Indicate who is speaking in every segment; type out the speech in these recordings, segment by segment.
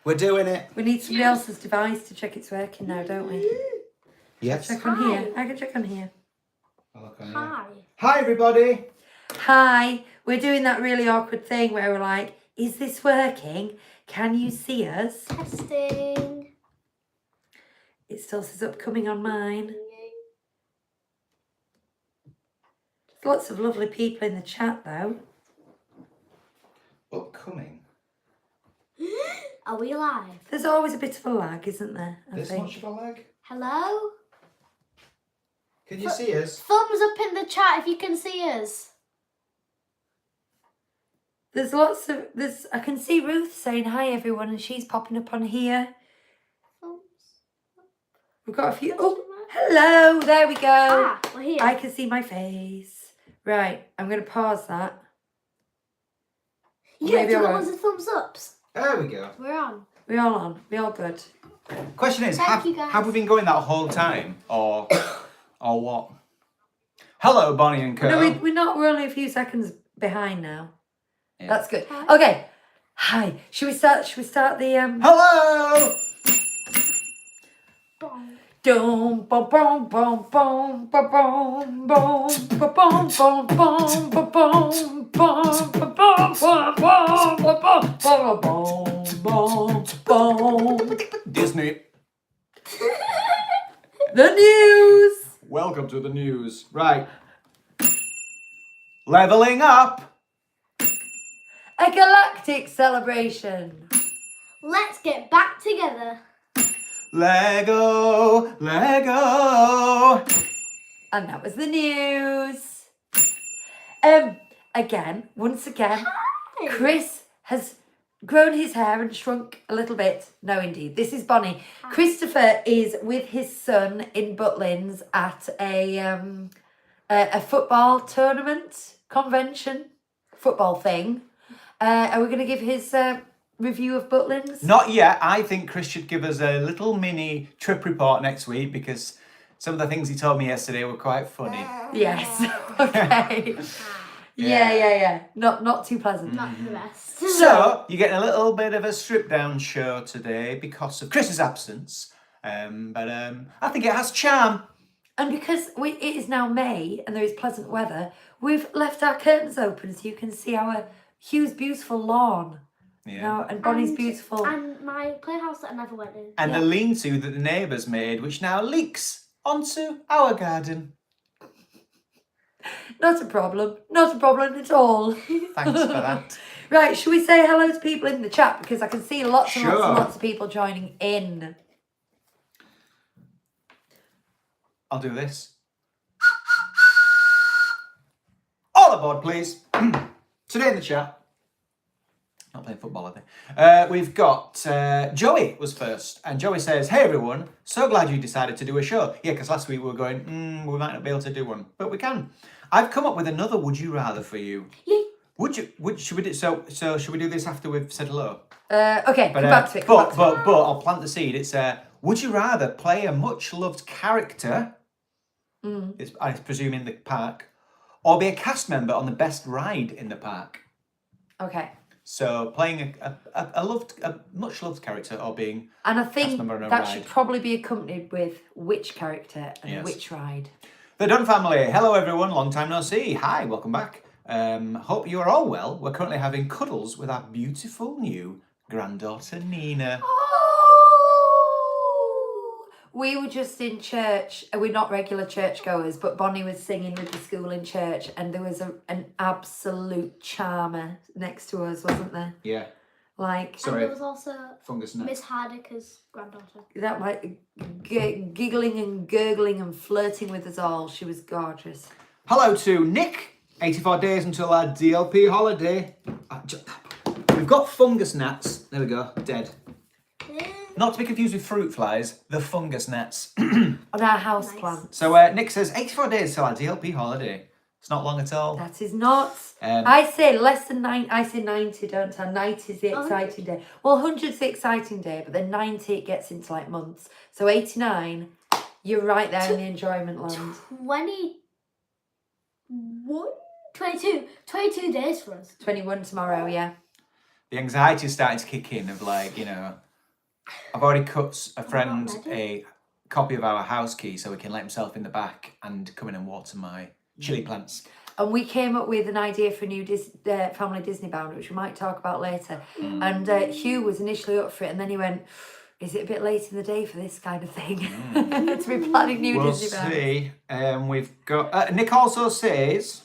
Speaker 1: We're doing it.
Speaker 2: We need somebody else's device to check it's working now, don't we?
Speaker 1: Yes.
Speaker 2: Check on here. I can check on here.
Speaker 1: I'll look on
Speaker 3: Hi.
Speaker 1: here. Hi, everybody.
Speaker 2: Hi. We're doing that really awkward thing where we're like, is this working? Can you see us?
Speaker 3: Testing.
Speaker 2: It still says upcoming on mine. There's lots of lovely people in the chat though.
Speaker 1: Upcoming.
Speaker 3: Are we live?
Speaker 2: There's always a bit of a lag, isn't there? I
Speaker 1: This
Speaker 2: think.
Speaker 1: much of a lag?
Speaker 3: Hello?
Speaker 1: Can you see us?
Speaker 3: Thumbs up in the chat if you can see us.
Speaker 2: There's lots of I can see Ruth saying hi everyone and she's popping up on here.
Speaker 3: Thumbs.
Speaker 2: We've got a few. Oh, hello. There we go.
Speaker 3: We're here.
Speaker 2: I can see my face. Right, I'm going to pause that.
Speaker 3: Yeah,
Speaker 2: Maybe
Speaker 3: do
Speaker 2: I
Speaker 3: you want
Speaker 2: won't.
Speaker 3: loads of thumbs ups?
Speaker 1: There we go.
Speaker 3: We're on.
Speaker 2: We all on. We all good.
Speaker 1: Question is,
Speaker 3: Thank you, guys.
Speaker 1: have we been going that whole time? Or what? Hello, Bonnie and Kurt.
Speaker 2: No, we're not. We're only a few seconds behind now.
Speaker 1: Yeah.
Speaker 2: That's good.
Speaker 3: Hi.
Speaker 2: Okay. Hi. Should we start the
Speaker 1: Hello!
Speaker 3: Bong.
Speaker 2: Dum bum bum bum bum bum bum bum bum bum bum bum bum bum bum bum.
Speaker 1: Disney.
Speaker 2: The news.
Speaker 1: Welcome to the news. Right. Leveling up.
Speaker 2: A galactic celebration.
Speaker 3: Let's get back together.
Speaker 1: Lego. Lego.
Speaker 2: And that was the news. Once again, Chris has grown his hair and shrunk a little bit. No, indeed. This is Bonnie. Christopher is with his son in Butlins at a football tournament, convention, football thing. Are we going to give his review of Butlins?
Speaker 1: Not yet. I think Chris should give us a little mini trip report next week because some of the things he told me yesterday were quite funny.
Speaker 2: Yes. Okay. Yeah. Not too pleasant.
Speaker 3: Not the best.
Speaker 1: So, you're getting a little bit of a stripped down show today because of Chris's absence. But I think it has charm.
Speaker 2: And because it is now May and there is pleasant weather, we've left our curtains open so you can see our Hugh's beautiful lawn.
Speaker 1: Yeah.
Speaker 2: Now, and Bonnie's beautiful.
Speaker 3: And my playhouse that I never went in.
Speaker 1: And the lean-to that the neighbours made, which now leaks onto our garden.
Speaker 2: Not a problem. Not a problem at all.
Speaker 1: Thanks for that.
Speaker 2: Right, should we say hello to people in the chat? Because I can see lots and
Speaker 1: Sure.
Speaker 2: lots of people joining in.
Speaker 1: I'll do this. All aboard, please. Today in the chat. Not playing football, are they? We've got Joey was first. And Joey says, hey everyone, so glad you decided to do a show. Yeah, because last week we were going, we might not be able to do one. But we can. I've come up with another would you rather for you.
Speaker 3: Yay.
Speaker 1: Should we do so should we do this after we've said hello?
Speaker 2: Okay,
Speaker 1: But,
Speaker 2: come back to it.
Speaker 1: but I'll plant the seed. It's would you rather play a much loved character, it's, I presume in the park, or be a cast member on the best ride in the park?
Speaker 2: Okay.
Speaker 1: So playing a much loved character or being
Speaker 2: And I think
Speaker 1: member on a
Speaker 2: that
Speaker 1: ride.
Speaker 2: should probably be accompanied with which character and
Speaker 1: Yes.
Speaker 2: which ride.
Speaker 1: The Dunn family. Hello everyone, long time no see. Hi, welcome back. Hope you are all well. We're currently having cuddles with our beautiful new granddaughter Nina.
Speaker 2: We were just in church. We're not regular churchgoers, but Bonnie was singing with the school in church, and there was an absolute charmer next to us, wasn't there?
Speaker 1: Yeah.
Speaker 2: Like,
Speaker 3: And
Speaker 1: Sorry.
Speaker 3: there was also
Speaker 1: Fungus net.
Speaker 3: Miss Hardica's granddaughter.
Speaker 2: that like giggling and gurgling and flirting with us all. She was gorgeous.
Speaker 1: Hello to Nick. 84 days until our DLP holiday. We've got fungus gnats. There we go. Dead. Not to be confused with fruit flies. The fungus gnats.
Speaker 2: On our house
Speaker 3: Nice.
Speaker 2: plant.
Speaker 1: So Nick says 84 days till our DLP holiday. It's not long at all.
Speaker 2: That is not.
Speaker 1: Um,
Speaker 2: I say less than 9. I say 90, don't I? 90 is the
Speaker 3: Oh,
Speaker 2: exciting day. Well, 100 is the exciting day, but then 90 it gets into like months. So 89, you're right there in the enjoyment land.
Speaker 3: 22 days for us.
Speaker 2: 21 tomorrow, yeah.
Speaker 1: The anxiety's starting to kick in of like, you know, I've already cut a friend
Speaker 3: not ready.
Speaker 1: a copy of our house key so he can let himself in the back and come in and water my chili plants.
Speaker 2: And we came up with an idea for a new family Disney bound, which we might talk about later. And Hugh was initially up for it, and then he went, "Is it a bit late in the day for this kind of thing?" To be planning new
Speaker 1: We'll
Speaker 2: Disney bounds.
Speaker 1: see. We've got Nick also says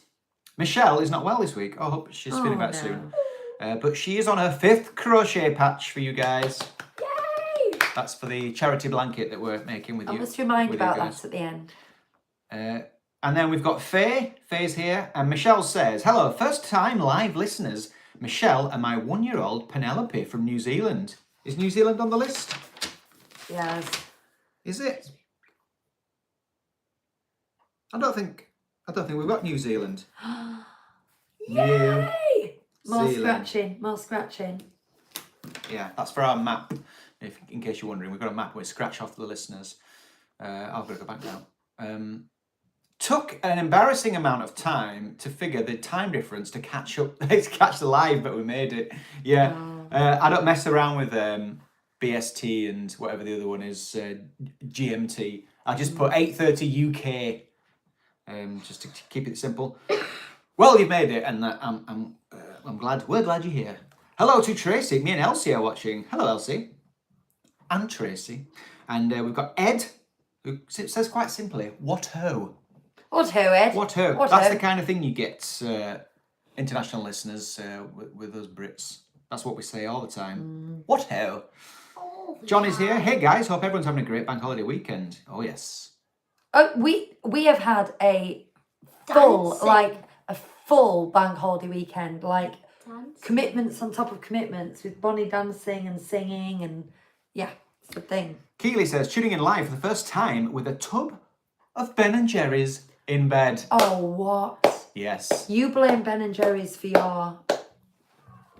Speaker 1: Michelle is not well this week. I hope she's feeling better soon. But she is on her 5th crochet patch for you guys.
Speaker 3: Yay!
Speaker 1: That's for the charity blanket that we're making with you.
Speaker 2: I must remind
Speaker 1: with
Speaker 2: about
Speaker 1: you guys.
Speaker 2: that at the end.
Speaker 1: And then we've got Faye. Faye's here. And Michelle says, "Hello, first time live listeners. Michelle and my 1-year-old Penelope from New Zealand." Is New Zealand on the list?
Speaker 2: Yes.
Speaker 1: Is it? I don't think we've got New Zealand.
Speaker 2: Yay! More
Speaker 1: Zealand.
Speaker 2: scratching, more scratching.
Speaker 1: Yeah, that's for our map. In case you're wondering, we've got a map where we scratch off the listeners. I'll go back now. Took an embarrassing amount of time to figure the time difference to catch up, to catch the live, but we made it. Yeah, I don't mess around with BST and whatever the other one is, GMT. I just put 8:30 UK, just to keep it simple. Well, you've made it, and I'm glad. We're glad you're here. Hello to Tracy. Me and Elsie are watching. Hello, Elsie. And Tracy. And we've got Ed, who says quite simply, "What ho?"
Speaker 2: What ho, Ed?
Speaker 1: What ho?
Speaker 2: What
Speaker 1: That's
Speaker 2: ho?
Speaker 1: the kind of thing you get international listeners with us Brits. That's what we say all the time. What ho? John is here. Hey guys, hope everyone's having a great bank holiday weekend. Oh yes.
Speaker 2: Oh, we have had a full,
Speaker 3: Dancing.
Speaker 2: like a full bank holiday weekend, like
Speaker 3: Dance.
Speaker 2: commitments on top of commitments with Bonnie dancing and singing, and yeah, it's the thing.
Speaker 1: Keely says, tuning in live for the first time with a tub of Ben & Jerry's in bed.
Speaker 2: Oh, what?
Speaker 1: Yes.
Speaker 2: You blame Ben and Jerry's for your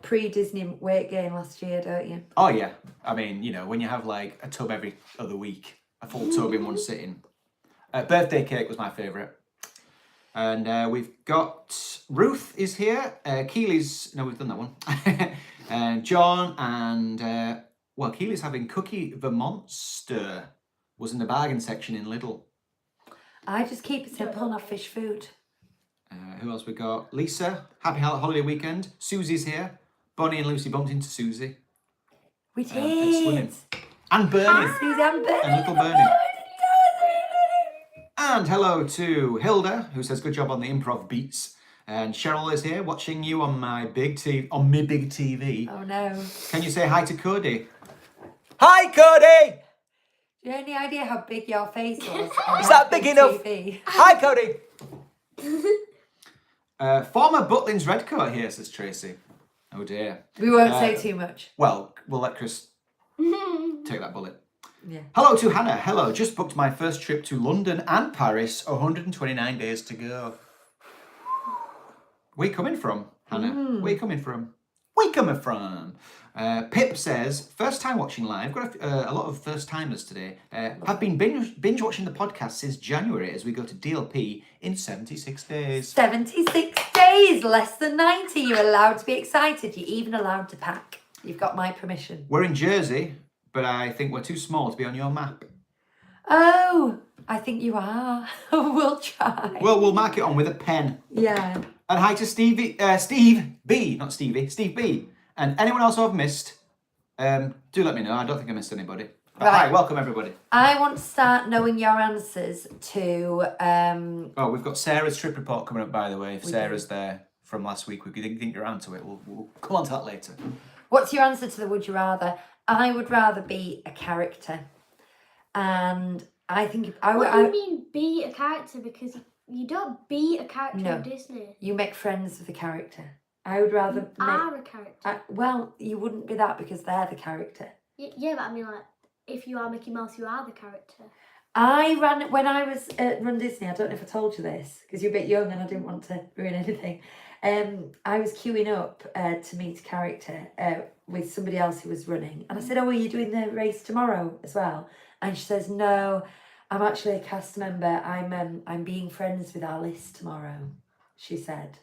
Speaker 2: pre-Disney weight gain last year, don't you?
Speaker 1: Oh yeah. I mean, you know, when you have like a tub every other week, a full tub in one sitting. Birthday cake was my favourite. And we've got Ruth is here. Keely's, no, we've done that one. And John and, well, Keely's having Cookie Vermonster. Was in the bargain section in Lidl.
Speaker 2: I just keep it simple and have fish food.
Speaker 1: Who else we got? Lisa, happy holiday weekend. Susie's here. Bonnie and Lucy bumped into Susie.
Speaker 2: We
Speaker 1: And
Speaker 2: did.
Speaker 1: swimming. And Bernie.
Speaker 2: Suzanne Bennett.
Speaker 1: And little Bernie. And hello to Hilda, who says good job on the improv beats. And Cheryl is here watching you on my big TV.
Speaker 2: Oh no.
Speaker 1: Can you say hi to Cody? Hi, Cody!
Speaker 2: Do you have any idea how big your face was?
Speaker 1: Is that big enough?
Speaker 2: TV?
Speaker 1: Hi, Cody! Former Butlins Redcoat here, says Tracy. Oh dear.
Speaker 2: We won't say too much.
Speaker 1: Well, we'll let Chris take that bullet.
Speaker 2: Yeah.
Speaker 1: Hello to Hannah. Hello, just booked my first trip to London and Paris. 129 days to go. Where you coming from, Hannah? Where you coming from? Where you coming from? Pip says, first time watching live. Got a lot of first timers today. I've been binge watching the podcast since January as we go to DLP in 76 days.
Speaker 2: 76 days, less than 90. You're allowed to be excited. You're even allowed to pack. You've got my permission.
Speaker 1: We're in Jersey, but I think we're too small to be on your map.
Speaker 2: Oh, I think you are. We'll try.
Speaker 1: Well, we'll mark it on with a pen.
Speaker 2: Yeah.
Speaker 1: And hi to Steve B, not Stevie, Steve B. And anyone else I've missed, do let me know. I don't think I missed anybody. But
Speaker 2: Right.
Speaker 1: hi, welcome everybody.
Speaker 2: I want to start knowing your answers to...
Speaker 1: Oh, we've got Sarah's trip report coming up, by the way. If Sarah's there from last week, we didn't think you're onto it. We'll come on to that later.
Speaker 2: What's your answer to the would you rather? I would rather be a character. And I think...
Speaker 3: What do you mean be a character? Because you don't be a character
Speaker 2: No.
Speaker 3: in Disney.
Speaker 2: You make friends with the character. I would rather...
Speaker 3: You are a character.
Speaker 2: Well, you wouldn't be that because they're the character.
Speaker 3: Yeah, but I mean, like, if you are Mickey Mouse, you are the character.
Speaker 2: When I was at Run Disney, I don't know if I told you this, because you're a bit young and I didn't want to ruin anything. I was queuing up to meet a character with somebody else who was running. And I said, oh, are you doing the race tomorrow as well? And she says, no, I'm actually a cast member. I'm being friends with our list tomorrow, she said.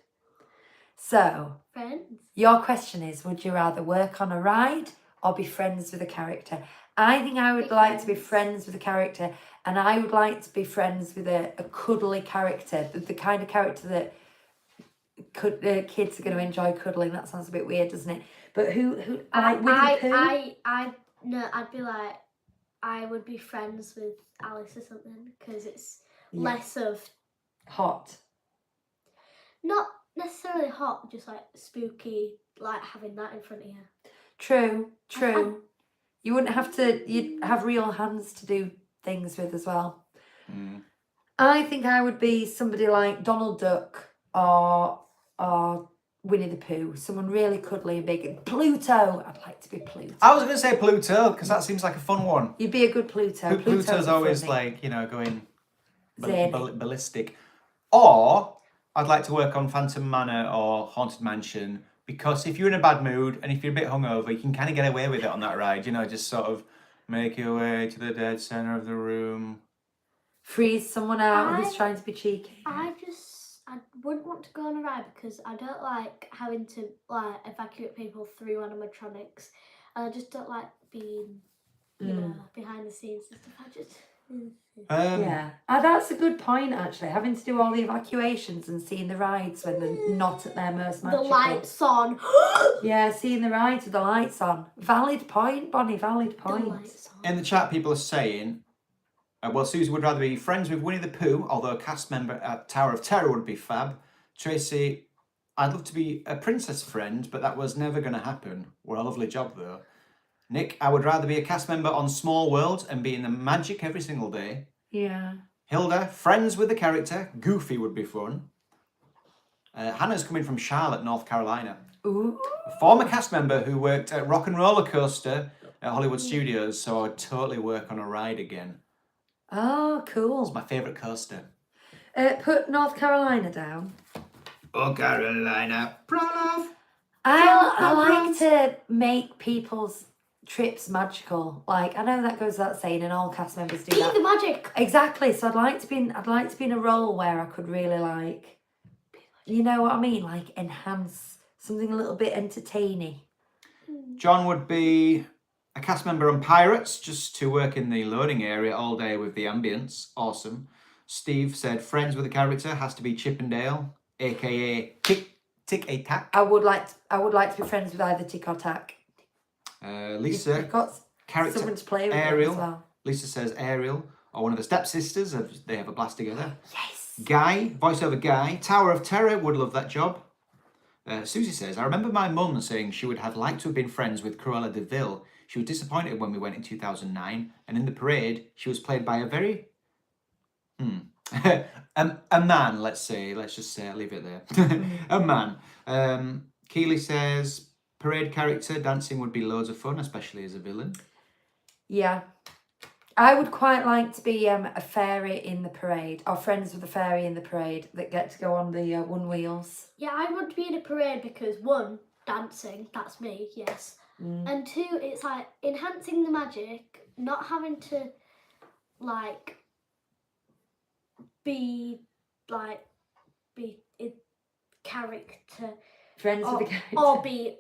Speaker 2: So,
Speaker 3: Friends.
Speaker 2: your question is, would you rather work on a ride or be friends with a character? I think I would like to be friends with a character, and I would like to be friends with a cuddly character, the kind of character that kids are going to enjoy cuddling. That sounds a bit weird, doesn't it? But who like Winnie the Pooh?
Speaker 3: No, I'd be like, I would be friends with Alice or something, because it's less of
Speaker 2: hot.
Speaker 3: Not necessarily hot, just like spooky, like having that in front of you.
Speaker 2: True. You wouldn't have to. You'd have real hands to do things with as well. I think I would be somebody like Donald Duck or Winnie the Pooh, someone really cuddly and big. Pluto. I'd like to be Pluto.
Speaker 1: I was going to say Pluto because that seems like a fun one.
Speaker 2: You'd be a good Pluto.
Speaker 1: Pluto's always like, going
Speaker 2: Zany.
Speaker 1: ballistic. Or I'd like to work on Phantom Manor or Haunted Mansion, because if you're in a bad mood and if you're a bit hungover, you can kind of get away with it on that ride. Just sort of make your way to the dead center of the room.
Speaker 2: Freeze someone out who's trying to be cheeky.
Speaker 3: I wouldn't want to go on a ride because I don't like having to evacuate people through animatronics. And I just don't like being, behind the scenes and stuff. I just...
Speaker 2: that's a good point actually. Having to do all the evacuations and seeing the rides when they're not at their most magical.
Speaker 3: The lights on.
Speaker 2: Yeah, seeing the rides with the lights on. Valid point, Bonnie. Valid point.
Speaker 3: The lights on.
Speaker 1: In the chat, people are saying, Susie would rather be friends with Winnie the Pooh, although a cast member at Tower of Terror would be fab. Tracy, I'd love to be a princess friend, but that was never going to happen. Well, a lovely job though. Nick, I would rather be a cast member on Small World and be in the magic every single day.
Speaker 2: Yeah.
Speaker 1: Hilda, friends with the character. Goofy would be fun. Hannah's coming from Charlotte, North Carolina.
Speaker 2: Ooh.
Speaker 1: A former cast member who worked at Rock and Roller Coaster at Hollywood Studios, so I'd totally work on a ride again.
Speaker 2: Oh, cool.
Speaker 1: It's my favourite coaster.
Speaker 2: Put North Carolina down.
Speaker 1: Oh, Carolina. Prolove.
Speaker 2: I like to make people's trips magical. Like, I know that goes without saying, and all cast members do that.
Speaker 3: Be the magic.
Speaker 2: Exactly. So I'd like to be in a role where I could really you know what I mean? Like enhance something a little bit entertaining.
Speaker 1: John would be a cast member on Pirates, just to work in the loading area all day with the ambience. Awesome. Steve said friends with a character has to be Chippendale, aka Tick a Tack.
Speaker 2: I would like to be friends with either Tick or Tack.
Speaker 1: Lisa,
Speaker 2: You've got
Speaker 1: character
Speaker 2: someone to play with
Speaker 1: Ariel.
Speaker 2: as well.
Speaker 1: Lisa says Ariel, or one of the stepsisters. They have a blast together.
Speaker 2: Yes.
Speaker 1: Guy, voiceover Guy. Tower of Terror would love that job. Susie says, I remember my mum saying she would have liked to have been friends with Cruella de Vil. She was disappointed when we went in 2009, and in the parade, she was played by a very... a man, let's just say, I'll leave it there. A man. Keely says, parade character, dancing would be loads of fun, especially as a villain.
Speaker 2: Yeah. I would quite like to be a fairy in the parade, or friends with a fairy in the parade that get to go on the one wheels.
Speaker 3: Yeah, I want to be in a parade because one, dancing, that's me, yes. And two, it's like enhancing the magic, not having to be a character.
Speaker 2: Friends with a character.
Speaker 3: Or be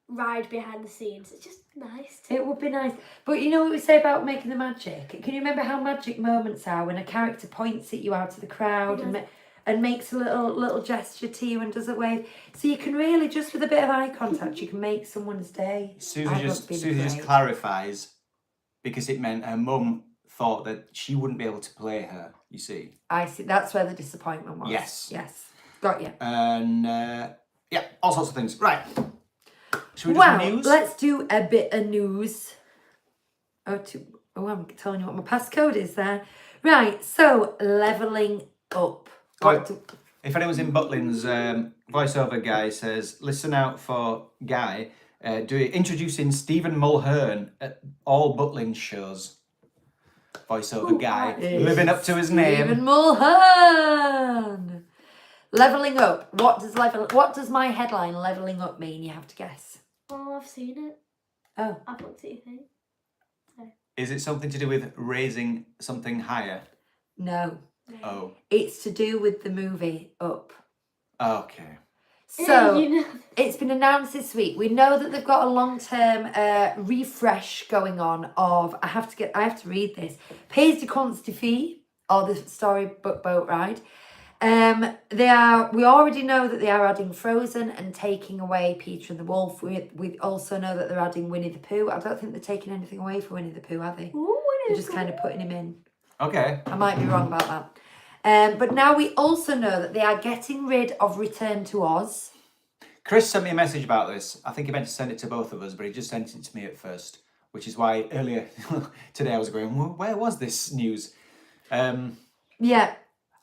Speaker 3: ride behind the scenes. It's just nice.
Speaker 2: It would be nice. But you know what we say about making the magic? Can you remember how magic moments are when a character points at you out of the crowd and makes a little gesture to you and does a wave? So you can really, just with a bit of eye contact, you can make someone's day.
Speaker 1: Susie just clarifies, because it meant her mum thought that she wouldn't be able to play her, you see.
Speaker 2: I see. That's where the disappointment was.
Speaker 1: Yes.
Speaker 2: Got you.
Speaker 1: And, all sorts of things. Right. Should we do some news?
Speaker 2: Let's do a bit of news. I'm telling you what my passcode is there. Right, so levelling up.
Speaker 1: If anyone's in Butlins, voiceover Guy says, listen out for Guy introducing Stephen Mulhern at all Butlins shows. Voiceover Guy, living up to his name.
Speaker 2: Stephen Mulhern. Levelling up. What does my headline levelling up mean? You have to guess.
Speaker 3: Oh, I've seen it.
Speaker 2: Oh.
Speaker 3: I've looked at your thing. So.
Speaker 1: Is it something to do with raising something higher?
Speaker 2: No.
Speaker 1: Oh.
Speaker 2: It's to do with the movie Up.
Speaker 1: Okay.
Speaker 2: So
Speaker 3: You know.
Speaker 2: it's been announced this week. We know that they've got a long-term refresh going on of I have to read this. Pays de Constifi, or the Storybook boat ride. We already know that they are adding Frozen and taking away Peter and the Wolf. We also know that they're adding Winnie the Pooh. I don't think they're taking anything away from Winnie the Pooh, are they?
Speaker 3: Ooh,
Speaker 2: They're just kind of putting him in.
Speaker 1: Okay.
Speaker 2: I might be wrong about that. But now we also know that they are getting rid of Return to Oz.
Speaker 1: Chris sent me a message about this. I think he meant to send it to both of us, but he just sent it to me at first, which is why earlier today I was going, well, where was this news?
Speaker 2: Yeah.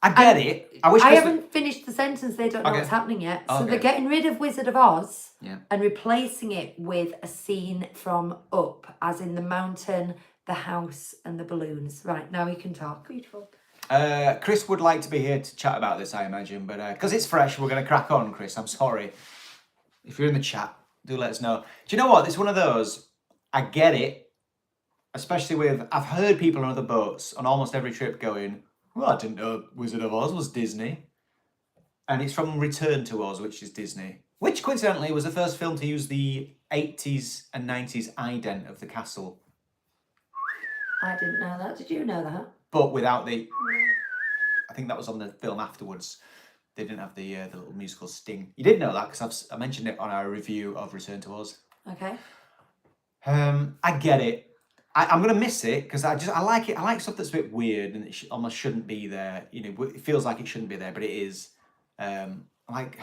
Speaker 1: I get it. I wish
Speaker 2: I
Speaker 1: Chris
Speaker 2: haven't finished the sentence. They don't know
Speaker 1: Okay.
Speaker 2: what's happening yet. So
Speaker 1: Okay.
Speaker 2: they're getting rid of Wizard of Oz
Speaker 1: Yeah.
Speaker 2: and replacing it with a scene from Up, as in the mountain, the house, and the balloons. Right, now we can talk.
Speaker 3: Beautiful.
Speaker 1: Chris would like to be here to chat about this, I imagine, but because it's fresh, we're going to crack on, Chris. I'm sorry. If you're in the chat, do let us know. Do you know what? It's one of those, I get it, especially with, I've heard people on other boats on almost every trip going, well, I didn't know Wizard of Oz was Disney. And it's from Return to Oz, which is Disney. Which, coincidentally, was the first film to use the 80s and 90s ident of the castle.
Speaker 2: I didn't know that. Did you know that?
Speaker 1: But without the... I think that was on the film afterwards. They didn't have the little musical sting. You did know that because I mentioned it on our review of Return to Oz.
Speaker 2: Okay.
Speaker 1: I get it. I'm gonna miss it because I like it. I like stuff that's a bit weird and it almost shouldn't be there. You know, it feels like it shouldn't be there, but it is. Like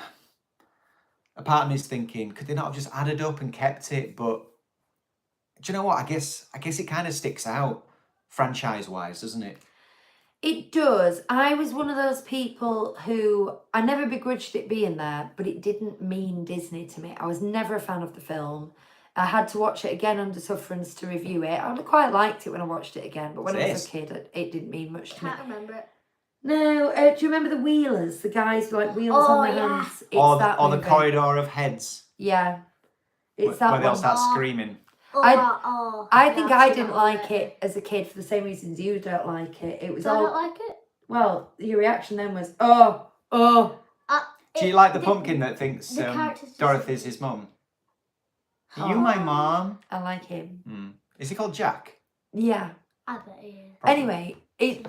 Speaker 1: a part of me is thinking, could they not have just added up and kept it? But do you know what? I guess it kind of sticks out franchise-wise, doesn't it?
Speaker 2: It does. I was one of those people who I never begrudged it being there, but it didn't mean Disney to me. I was never a fan of the film. I had to watch it again under sufferance to review it. I quite liked it when I watched it again, but when I was a kid, it didn't mean much to me.
Speaker 3: Can't remember it.
Speaker 2: No, do you remember the Wheelers? The guys with like wheels on their
Speaker 3: yeah.
Speaker 2: hands? It's that
Speaker 1: Or the
Speaker 2: movie.
Speaker 1: corridor of heads.
Speaker 2: Yeah. It's
Speaker 1: Where
Speaker 2: that
Speaker 1: they all
Speaker 2: one.
Speaker 1: start screaming.
Speaker 2: I think I didn't like it as a kid for the same reasons you don't like it. It was
Speaker 3: I
Speaker 2: all...
Speaker 3: don't like it.
Speaker 2: Well, your reaction then was, oh.
Speaker 1: Do you like the pumpkin that thinks
Speaker 3: the characters just-
Speaker 1: Dorothy's his mum? Are you my mom?
Speaker 2: I like him.
Speaker 1: Is he called Jack?
Speaker 2: Yeah.
Speaker 3: I bet he is.
Speaker 2: Anyway, it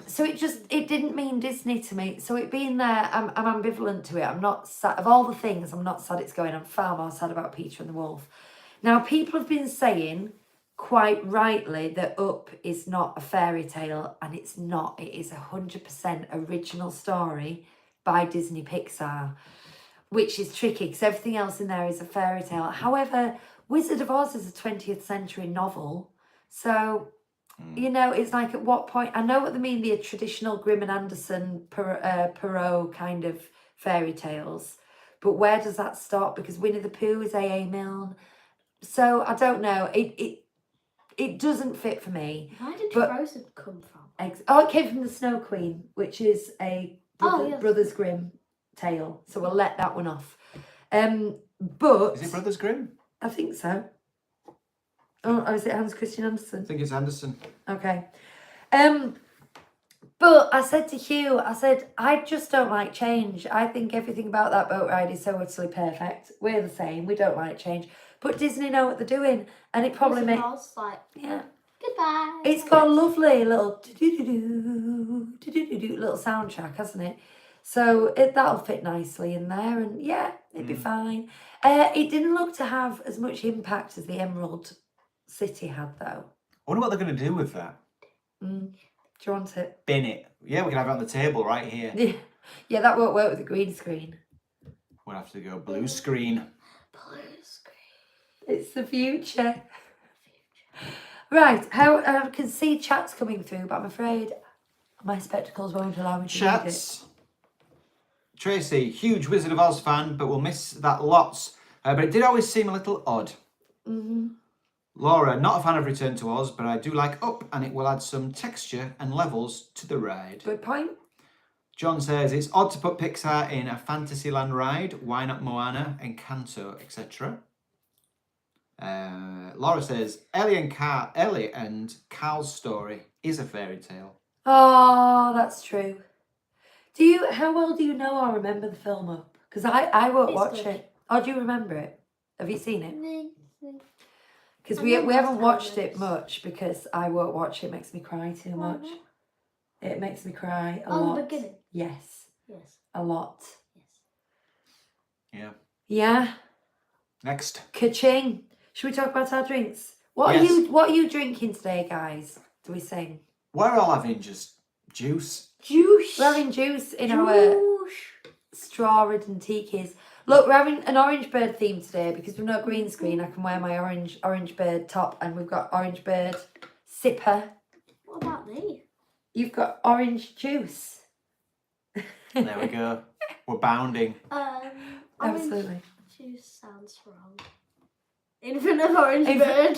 Speaker 2: didn't mean Disney to me. So it being there, I'm ambivalent to it. I'm not sad. Of all the things, I'm not sad it's going. I'm far more sad about Peter and the Wolf. Now, people have been saying, quite rightly, that Up is not a fairy tale, and it's not. It is 100% original story by Disney Pixar, which is tricky because everything else in there is a fairy tale. However, Wizard of Oz is a 20th century novel. So, you know, it's like at what point... I know what they mean, the traditional Grimm and Anderson, Perrault kind of fairy tales. But where does that stop? Because Winnie the Pooh is A.A. Milne. So, I don't know. It doesn't fit for me.
Speaker 3: Where did
Speaker 2: But-
Speaker 3: Frozen come from?
Speaker 2: It came from the Snow Queen, which is a
Speaker 3: Yes.
Speaker 2: Brothers Grimm tale. So we'll let that one off. But...
Speaker 1: Is it Brothers Grimm?
Speaker 2: I think so. Oh, is it Hans Christian Andersen?
Speaker 1: I think it's Anderson.
Speaker 2: Okay. But I said to Hugh, I just don't like change. I think everything about that boat ride is so utterly perfect. We're the same. We don't like change. But Disney know what they're doing. And it probably makes...
Speaker 3: Like,
Speaker 2: Yeah.
Speaker 3: goodbye.
Speaker 2: It's got a lovely little little soundtrack, hasn't it? So that'll fit nicely in there, and yeah, it'd be fine. It didn't look to have as much impact as the Emerald City had, though.
Speaker 1: I wonder what they're going to do with that.
Speaker 2: Do you want it?
Speaker 1: Bin it. Yeah, we can have it on the table right here.
Speaker 2: Yeah, that won't work with the green screen.
Speaker 1: We'll have to go blue screen.
Speaker 3: Blue screen.
Speaker 2: It's the future. Right, I can see chats coming through, but I'm afraid my spectacles won't allow me to read it.
Speaker 1: Chats. Tracy, huge Wizard of Oz fan, but we'll miss that lots. But it did always seem a little odd. Laura, not a fan of Return to Oz, but I do like Up, and it will add some texture and levels to the ride.
Speaker 2: Good point.
Speaker 1: John says, it's odd to put Pixar in a Fantasyland ride. Why not Moana, Encanto, etc.? Laura says, Ellie and Carl's story is a fairy tale.
Speaker 2: Oh, that's true. How well do you know or remember the film Up? Because I won't
Speaker 3: It's
Speaker 2: watch
Speaker 3: good.
Speaker 2: it. Oh, do you remember it? Have you seen it?
Speaker 3: No.
Speaker 2: Because
Speaker 3: I
Speaker 2: we
Speaker 3: know
Speaker 2: haven't
Speaker 3: most
Speaker 2: watched it
Speaker 3: elements.
Speaker 2: much because I won't watch it. It makes me cry too
Speaker 3: Why
Speaker 2: much.
Speaker 3: not?
Speaker 2: It makes me cry a
Speaker 3: Oh,
Speaker 2: lot.
Speaker 3: the beginning.
Speaker 2: Yes,
Speaker 3: Yes.
Speaker 2: a lot.
Speaker 3: Yes.
Speaker 1: Yeah.
Speaker 2: Yeah.
Speaker 1: Next.
Speaker 2: Ka-ching. Should we talk about our drinks? What
Speaker 1: Yes.
Speaker 2: are you drinking today, guys? Do we sing?
Speaker 1: We're all having just juice.
Speaker 3: Juice.
Speaker 2: We're having juice in our straw-ridden tikis. Look, we're having an orange bird theme today because we've no green screen. I can wear my orange bird top, and we've got orange bird sipper.
Speaker 3: What about me?
Speaker 2: You've got orange juice.
Speaker 1: There we go. We're bounding.
Speaker 2: Absolutely.
Speaker 3: Orange juice sounds wrong. In front of orange
Speaker 2: In
Speaker 3: bird.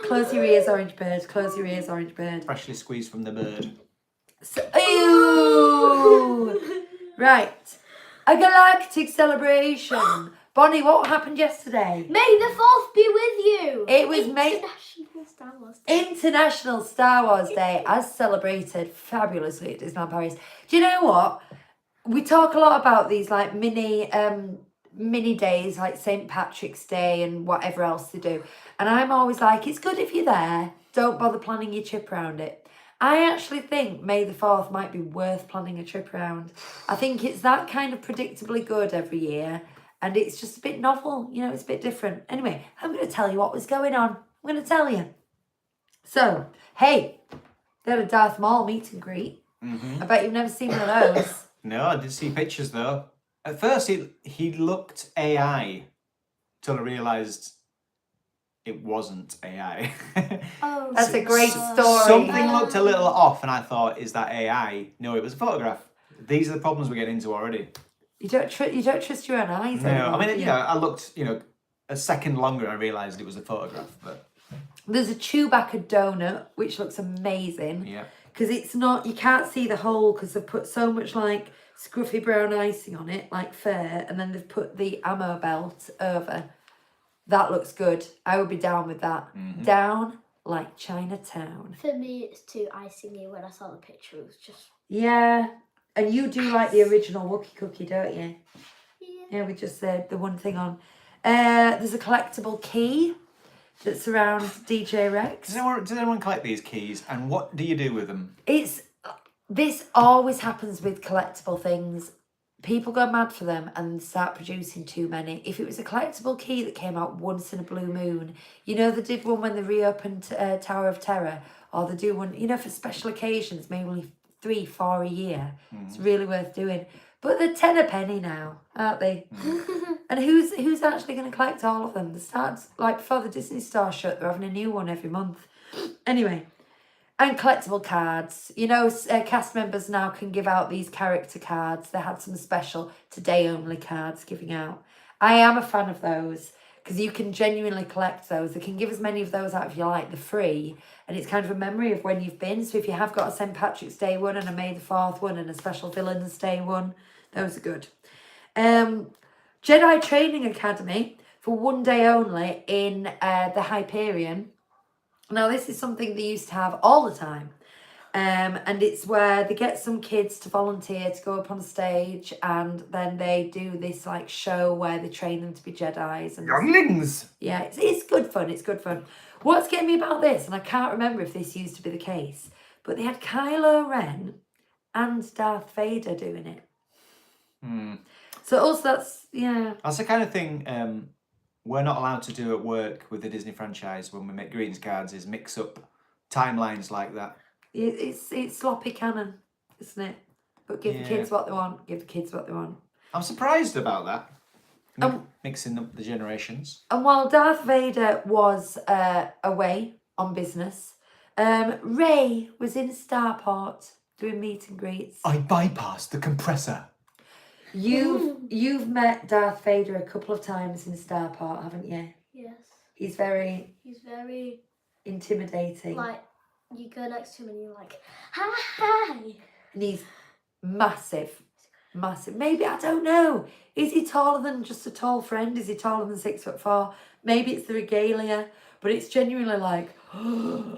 Speaker 2: Close your ears, orange bird. Close your ears, orange bird.
Speaker 1: Freshly squeezed from the bird.
Speaker 2: So, ew! Right. A galactic celebration. Bonnie, what happened yesterday?
Speaker 3: May the 4th be with you.
Speaker 2: It was May-
Speaker 3: International Star Wars Day.
Speaker 2: International Star Wars Day, as celebrated fabulously at Disneyland Paris. Do you know what? We talk a lot about these like mini days like St. Patrick's Day and whatever else they do. And I'm always like, it's good if you're there. Don't bother planning your trip around it. I actually think May the 4th might be worth planning a trip around. I think it's that kind of predictably good every year. And it's just a bit novel, you know, it's a bit different. Anyway, I'm going to tell you what was going on. I'm going to tell you. So, hey, they had a Darth Maul meet and greet.
Speaker 1: Mm-hmm.
Speaker 2: I bet you've never seen one of those.
Speaker 1: No, I did see pictures though. At first, he looked AI till I realised it wasn't AI.
Speaker 3: Oh,
Speaker 2: That's a great story.
Speaker 1: Something looked a little off, and I thought, "Is that AI?" No, it was a photograph. These are the problems we're getting into already.
Speaker 2: You don't trust your own eyes
Speaker 1: No,
Speaker 2: anymore,
Speaker 1: I mean,
Speaker 2: do
Speaker 1: you know, I looked, a second longer, and I realised it was a photograph. But
Speaker 2: There's a Chewbacca donut, which looks amazing.
Speaker 1: yeah,
Speaker 2: Because it's not, you can't see the hole because they've put so much like scruffy brown icing on it, like fur, and then they've put the ammo belt over. That looks good. I would be down with that.
Speaker 1: Mm-hmm.
Speaker 2: Down like Chinatown.
Speaker 3: For me, it's too icingy. When I saw the picture, it was just...
Speaker 2: Yeah. And you do like the original Wookiee cookie, don't you?
Speaker 3: Yeah.
Speaker 2: Yeah, we just said the one thing on. There's a collectible key that's around DJ Rex.
Speaker 1: does anyone collect these keys, and what do you do with them?
Speaker 2: This always happens with collectible things. People go mad for them and start producing too many. If it was a collectible key that came out once in a blue moon, you know, they did one when they reopened Tower of Terror, or they do one, you know, for special occasions, maybe only 3-4 a year. It's really worth doing. But they're 10 a penny now, aren't they? And who's actually going to collect all of them? They start, like, before the Disney Store shut, they're having a new one every month. Anyway, and collectible cards. You know, cast members now can give out these character cards. They had some special today-only cards giving out. I am a fan of those because you can genuinely collect those. They can give as many of those out if you like. They're free. And it's kind of a memory of when you've been. So if you have got a St. Patrick's Day one and a May the 4th one and a special Villains Day one, those are good. Jedi Training Academy for one day only in the Hyperion. Now, this is something they used to have all the time. And it's where they get some kids to volunteer to go up on stage, and then they do this like show where they train them to be Jedis. And
Speaker 1: Younglings!
Speaker 2: yeah, it's good fun. It's good fun. What's getting me about this, and I can't remember if this used to be the case, but they had Kylo Ren and Darth Vader doing it. So also that's, yeah.
Speaker 1: That's the kind of thing we're not allowed to do at work with the Disney franchise when we make greetings cards, is mix up timelines like that.
Speaker 2: It's sloppy canon, isn't it? But give the kids what they want. Give the kids what they want.
Speaker 1: I'm surprised about that. Mixing up the generations.
Speaker 2: And while Darth Vader was away on business, Rey was in Starport doing meet and greets.
Speaker 1: I bypassed the compressor.
Speaker 2: You've met Darth Vader a couple of times in Starport, haven't you?
Speaker 3: Yes.
Speaker 2: He's very intimidating.
Speaker 3: Like, you go next to him and you're like, hi.
Speaker 2: And he's massive. Maybe, I don't know. Is he taller than just a tall friend? Is he taller than 6'4"? Maybe it's the regalia, but it's genuinely like...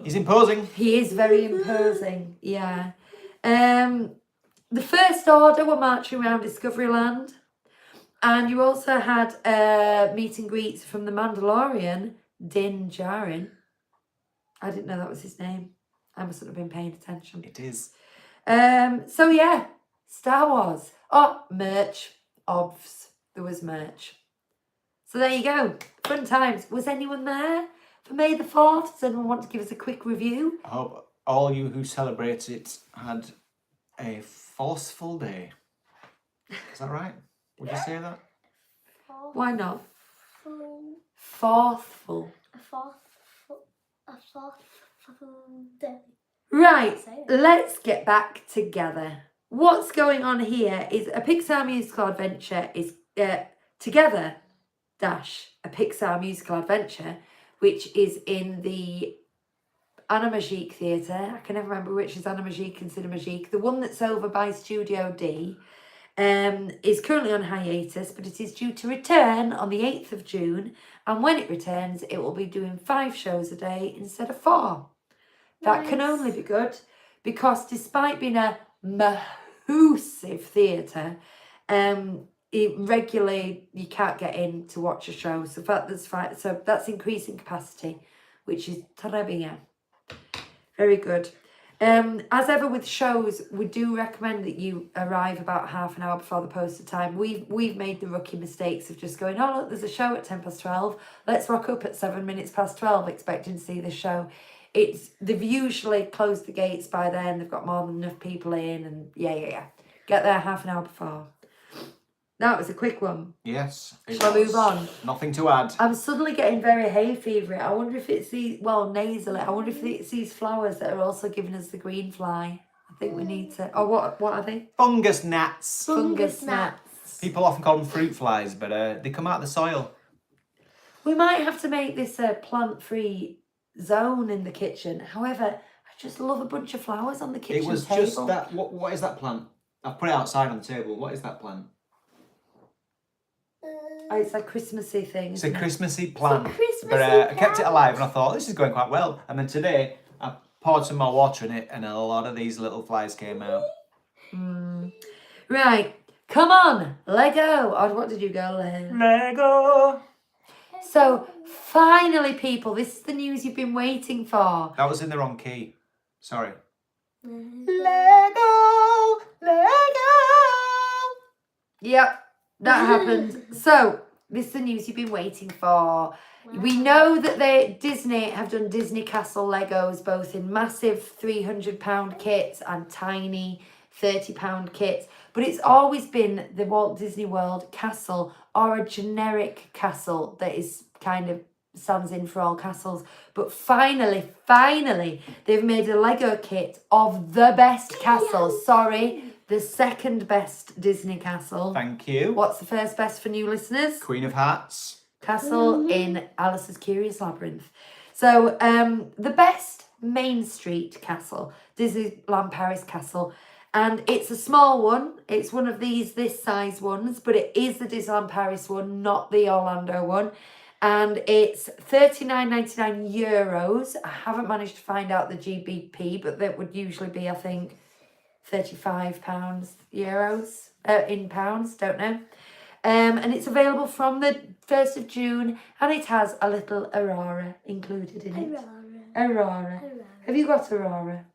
Speaker 1: He's imposing.
Speaker 2: He is very imposing, yeah. The First Order were marching around Discoveryland. And you also had meet and greets from the Mandalorian, Din Djarin. I didn't know that was his name. I mustn't have been paying attention.
Speaker 1: It is.
Speaker 2: So yeah, Star Wars. Oh, merch. Obvs. There was merch. So there you go. Fun times. Was anyone there for May the 4th? Does anyone want to give us a quick review?
Speaker 1: I hope all you who celebrate it had a forceful day. Is that right? Would you say that?
Speaker 2: Why not?
Speaker 3: Fourthful.
Speaker 2: Forthful.
Speaker 3: A fourthful day.
Speaker 2: Right,
Speaker 3: Say it.
Speaker 2: let's get back together. What's going on here is a Pixar musical adventure is Together dash a Pixar musical adventure, which is in the Animagique Theatre. I can never remember which is Animagique and Cinemagique. The one that's over by Studio D is currently on hiatus, but it is due to return on the 8th of June. And when it returns, it will be doing 5 shows a day instead of 4. That can
Speaker 3: Nice.
Speaker 2: only be good because despite being a massive theatre, it regularly you can't get in to watch a show. So that's fine. So that's increasing capacity, which is très bien. Very good. As ever with shows, we do recommend that you arrive about half an hour before the posted time. We've made the rookie mistakes of just going, oh look, there's a show at 12:10. Let's rock up at 7 minutes past 12 expecting to see the show. They've usually closed the gates by then. They've got more than enough people in, and yeah. Get there half an hour before. That was a quick one.
Speaker 1: Yes.
Speaker 2: Shall I move on?
Speaker 1: Nothing to add.
Speaker 2: I'm suddenly getting very hay fever. I wonder if it's nasally. I wonder if it's these flowers that are also giving us the green fly. I think we need to. Oh, what are they?
Speaker 1: Fungus gnats.
Speaker 2: Fungus gnats.
Speaker 1: People often call them fruit flies, but they come out of the soil.
Speaker 2: We might have to make this a plant-free zone in the kitchen. However, I just love a bunch of flowers on the kitchen
Speaker 1: It was
Speaker 2: table.
Speaker 1: just that. What is that plant? I've put it outside on the table. What is that plant?
Speaker 2: Oh, it's a Christmassy thing.
Speaker 1: It's a
Speaker 2: isn't it?
Speaker 1: Christmassy plant.
Speaker 3: Christmassy
Speaker 1: But I kept it
Speaker 3: plant.
Speaker 1: alive and I thought, this is going quite well. And then today, I poured some more water in it and a lot of these little flies came out.
Speaker 2: Right, come on, Lego. Oh, what did you go, Len?
Speaker 1: Lego!
Speaker 2: So, finally, people, this is the news you've been waiting for.
Speaker 1: That was in the wrong key. Sorry.
Speaker 2: Lego! Yep, that happened. So, this is the news you've been waiting for. We know that Disney have done Disney Castle Legos, both in massive £300 kits and tiny £30 kits. But it's always been the Walt Disney World castle or a generic castle that is kind of stands in for all castles. But finally, they've made a Lego kit of the best castle. Sorry, the second best Disney castle.
Speaker 1: Thank you.
Speaker 2: What's the first best for new listeners?
Speaker 1: Queen of Hearts.
Speaker 2: Castle in Alice's Curious Labyrinth. So the best Main Street castle, Disneyland Paris Castle. And it's a small one. It's one of this size ones, but it is the Disneyland Paris one, not the Orlando one. And it's €39.99. I haven't managed to find out the GBP, but that would usually be, I think, €35 euros in pounds, don't know. And it's available from the 1st of June, and it has a little Aurora included in it. Aurora. Have you got Aurora?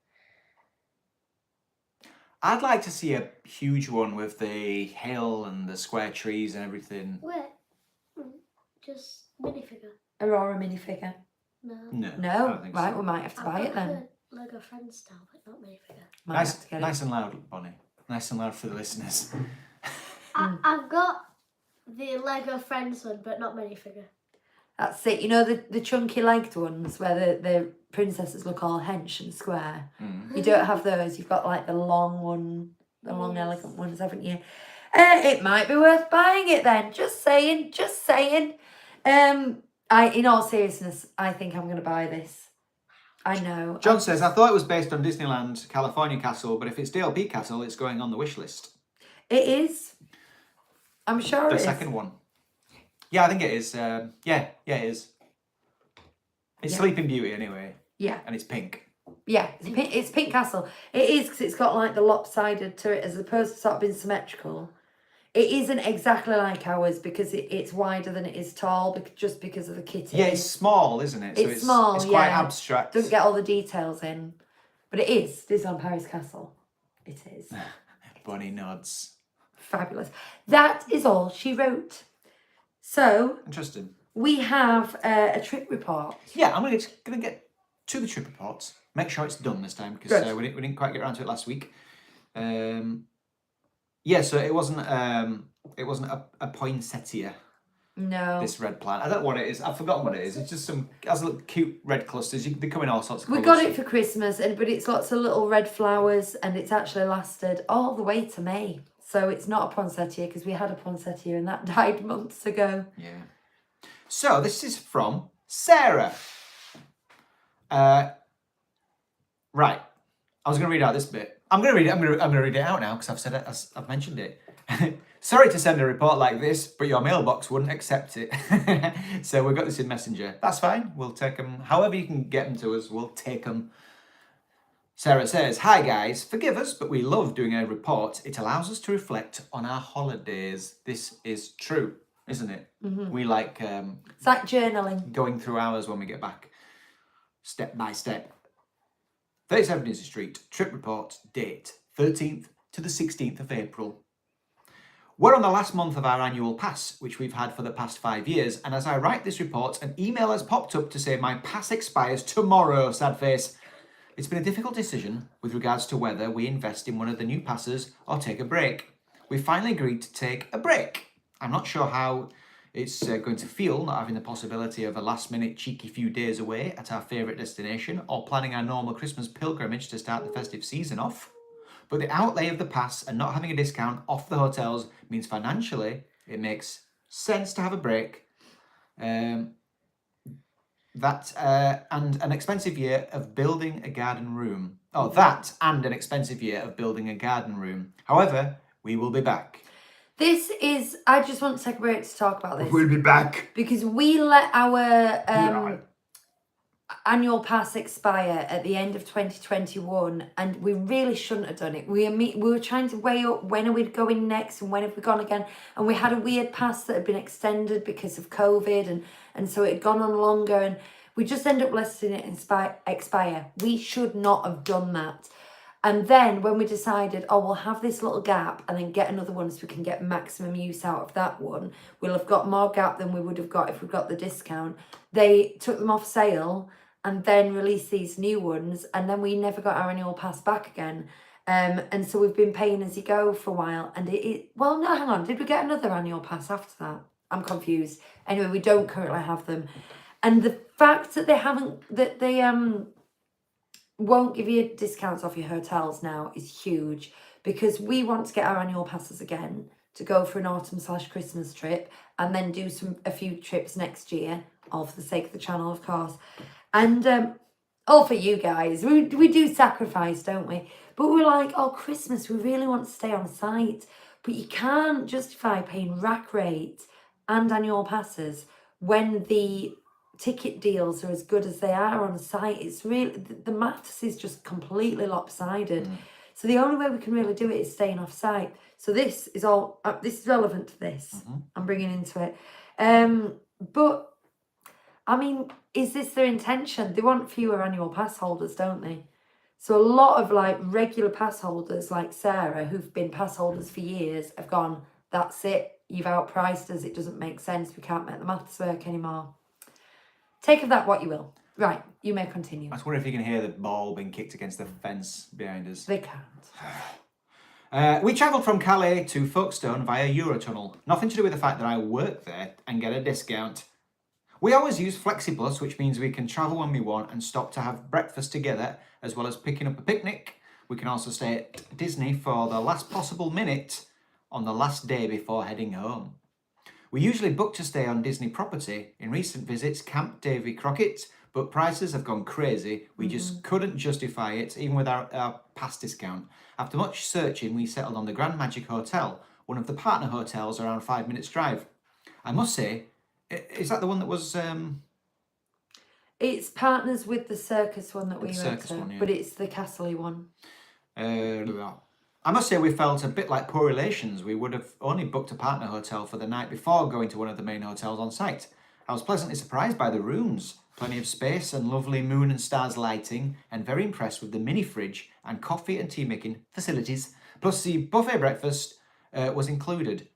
Speaker 1: I'd like to see a huge one with the hill and the square trees and everything.
Speaker 3: Wait, just minifigure.
Speaker 2: Aurora minifigure.
Speaker 3: No.
Speaker 1: No. I
Speaker 2: No,
Speaker 1: don't think
Speaker 2: right,
Speaker 1: so.
Speaker 2: we might have to buy it then.
Speaker 3: Lego Friends style, but not minifigure.
Speaker 2: Might have
Speaker 1: Nice,
Speaker 2: to get it.
Speaker 1: nice and loud, Bonnie. Nice and loud for the listeners.
Speaker 3: I've got the Lego Friends one, but not minifigure.
Speaker 2: That's it. You know the chunky legged ones where the princesses look all hench and square. You don't have those. You've got like the long one, the long elegant ones, haven't you? It might be worth buying it then. Just saying. In all seriousness, I think I'm going to buy this. I know.
Speaker 1: John says, I thought it was based on Disneyland California Castle, but if it's DLP Castle, it's going on the wish list.
Speaker 2: It is. I'm sure
Speaker 1: The
Speaker 2: it is.
Speaker 1: second one. Yeah, I think it is. Yeah, it is. It's
Speaker 2: Yeah.
Speaker 1: Sleeping Beauty anyway,
Speaker 2: Yeah.
Speaker 1: and it's pink.
Speaker 2: Yeah, it's Pink Castle. It is because it's got like the lopsided to it as opposed to sort of being symmetrical. It isn't exactly like ours because it's wider than it is tall, just because of the kitty.
Speaker 1: Yeah, it's small, isn't it? So
Speaker 2: It's small,
Speaker 1: It's quite
Speaker 2: yeah.
Speaker 1: abstract.
Speaker 2: Don't get all the details in. But it is Disneyland Paris Castle. It is.
Speaker 1: Bunny nods.
Speaker 2: Fabulous. That is all she wrote. So,
Speaker 1: Interesting.
Speaker 2: we have a trip report.
Speaker 1: Yeah, I'm gonna get to the trip reports. Make sure it's done this time because we didn't quite get around to it last week. Yeah, so it wasn't a poinsettia.
Speaker 2: No.
Speaker 1: This red plant. I don't know what it is. I've forgotten what it is. It's just it has little cute red clusters. They come in all sorts of
Speaker 2: We
Speaker 1: colours.
Speaker 2: got it for Christmas, but it's lots of little red flowers, and it's actually lasted all the way to May. So it's not a poinsettia because we had a poinsettia and that died months ago.
Speaker 1: Yeah. So this is from Sarah. Right. I was going to read out this bit. I'm going to read it. I'm going to read it out now because I've said it. I've mentioned it. Sorry to send a report like this, but your mailbox wouldn't accept it. So we got this in Messenger. That's fine. We'll take them. However you can get them to us, we'll take them. Sarah says, "Hi guys, forgive us, but we love doing a report. It allows us to reflect on our holidays." This is true, isn't it? Mm-hmm. We like
Speaker 2: it's like journaling.
Speaker 1: Going through ours when we get back, step by step. 37 Disney Street, trip report, date 13th to the 16th of April. We're on the last month of our annual pass, which we've had for the past 5 years, and as I write this report, an email has popped up to say my pass expires tomorrow, sad face. It's been a difficult decision with regards to whether we invest in one of the new passes or take a break. We finally agreed to take a break. I'm not sure how it's going to feel not having the possibility of a last-minute cheeky few days away at our favourite destination or planning our normal Christmas pilgrimage to start the festive season off. But the outlay of the pass and not having a discount off the hotels means financially it makes sense to have a break. And an expensive year of building a garden room. Oh, that and an expensive year of building a garden room. However, we will be back.
Speaker 2: I just want to take a break to talk about this.
Speaker 1: We'll be back.
Speaker 2: Because we let our annual pass expire at the end of 2021 and we really shouldn't have done it. We were trying to weigh up when are we going next and when have we gone again, and we had a weird pass that had been extended because of COVID and so it had gone on longer and we just ended up letting it expire. We should not have done that. And then when we decided, we'll have this little gap and then get another one so we can get maximum use out of that one, we'll have got more gap than we would have got if we got the discount. They took them off sale and then released these new ones, and then we never got our annual pass back again. And so we've been paying as you go for a while. And well, no, hang on. Did we get another annual pass after that? I'm confused. Anyway, we don't currently have them. And the fact that they won't give you discounts off your hotels now is huge, because we want to get our annual passes again to go for an autumn/Christmas trip and then do a few trips next year, all for the sake of the channel, of course. And all for you guys. We do sacrifice, don't we? But we're like, Christmas, we really want to stay on site. But you can't justify paying rack rate and annual passes when the ticket deals are as good as they are on site. It's really, the maths is just completely lopsided. So the only way we can really do it is staying off site. So this is relevant to this. I'm bringing into it. But I mean, is this their intention? They want fewer annual pass holders, don't they? So a lot of regular pass holders like Sarah, who've been pass holders for years, have gone, that's it, you've outpriced us, it doesn't make sense, we can't make the maths work anymore. Take of that what you will. Right, you may continue.
Speaker 1: I was wondering if you can hear the ball being kicked against the fence behind us.
Speaker 2: They can't.
Speaker 1: We travelled from Calais to Folkestone via Eurotunnel. Nothing to do with the fact that I work there and get a discount. We always use Flexibus, which means we can travel when we want and stop to have breakfast together, as well as picking up a picnic. We can also stay at Disney for the last possible minute on the last day before heading home. We usually book to stay on Disney property. In recent visits, Camp Davy Crockett, but prices have gone crazy. We just couldn't justify it, even with our pass discount. After much searching, we settled on the Grand Magic Hotel, one of the partner hotels around 5 minutes drive. I must say, is that the one that was...
Speaker 2: It's partners with the circus one that we went to,
Speaker 1: one, yeah.
Speaker 2: but it's the castle-y one.
Speaker 1: I must say we felt a bit like poor relations. We would have only booked a partner hotel for the night before going to one of the main hotels on site. I was pleasantly surprised by the rooms. Plenty of space and lovely moon and stars lighting, and very impressed with the mini fridge and coffee and tea making facilities. Plus the buffet breakfast was included.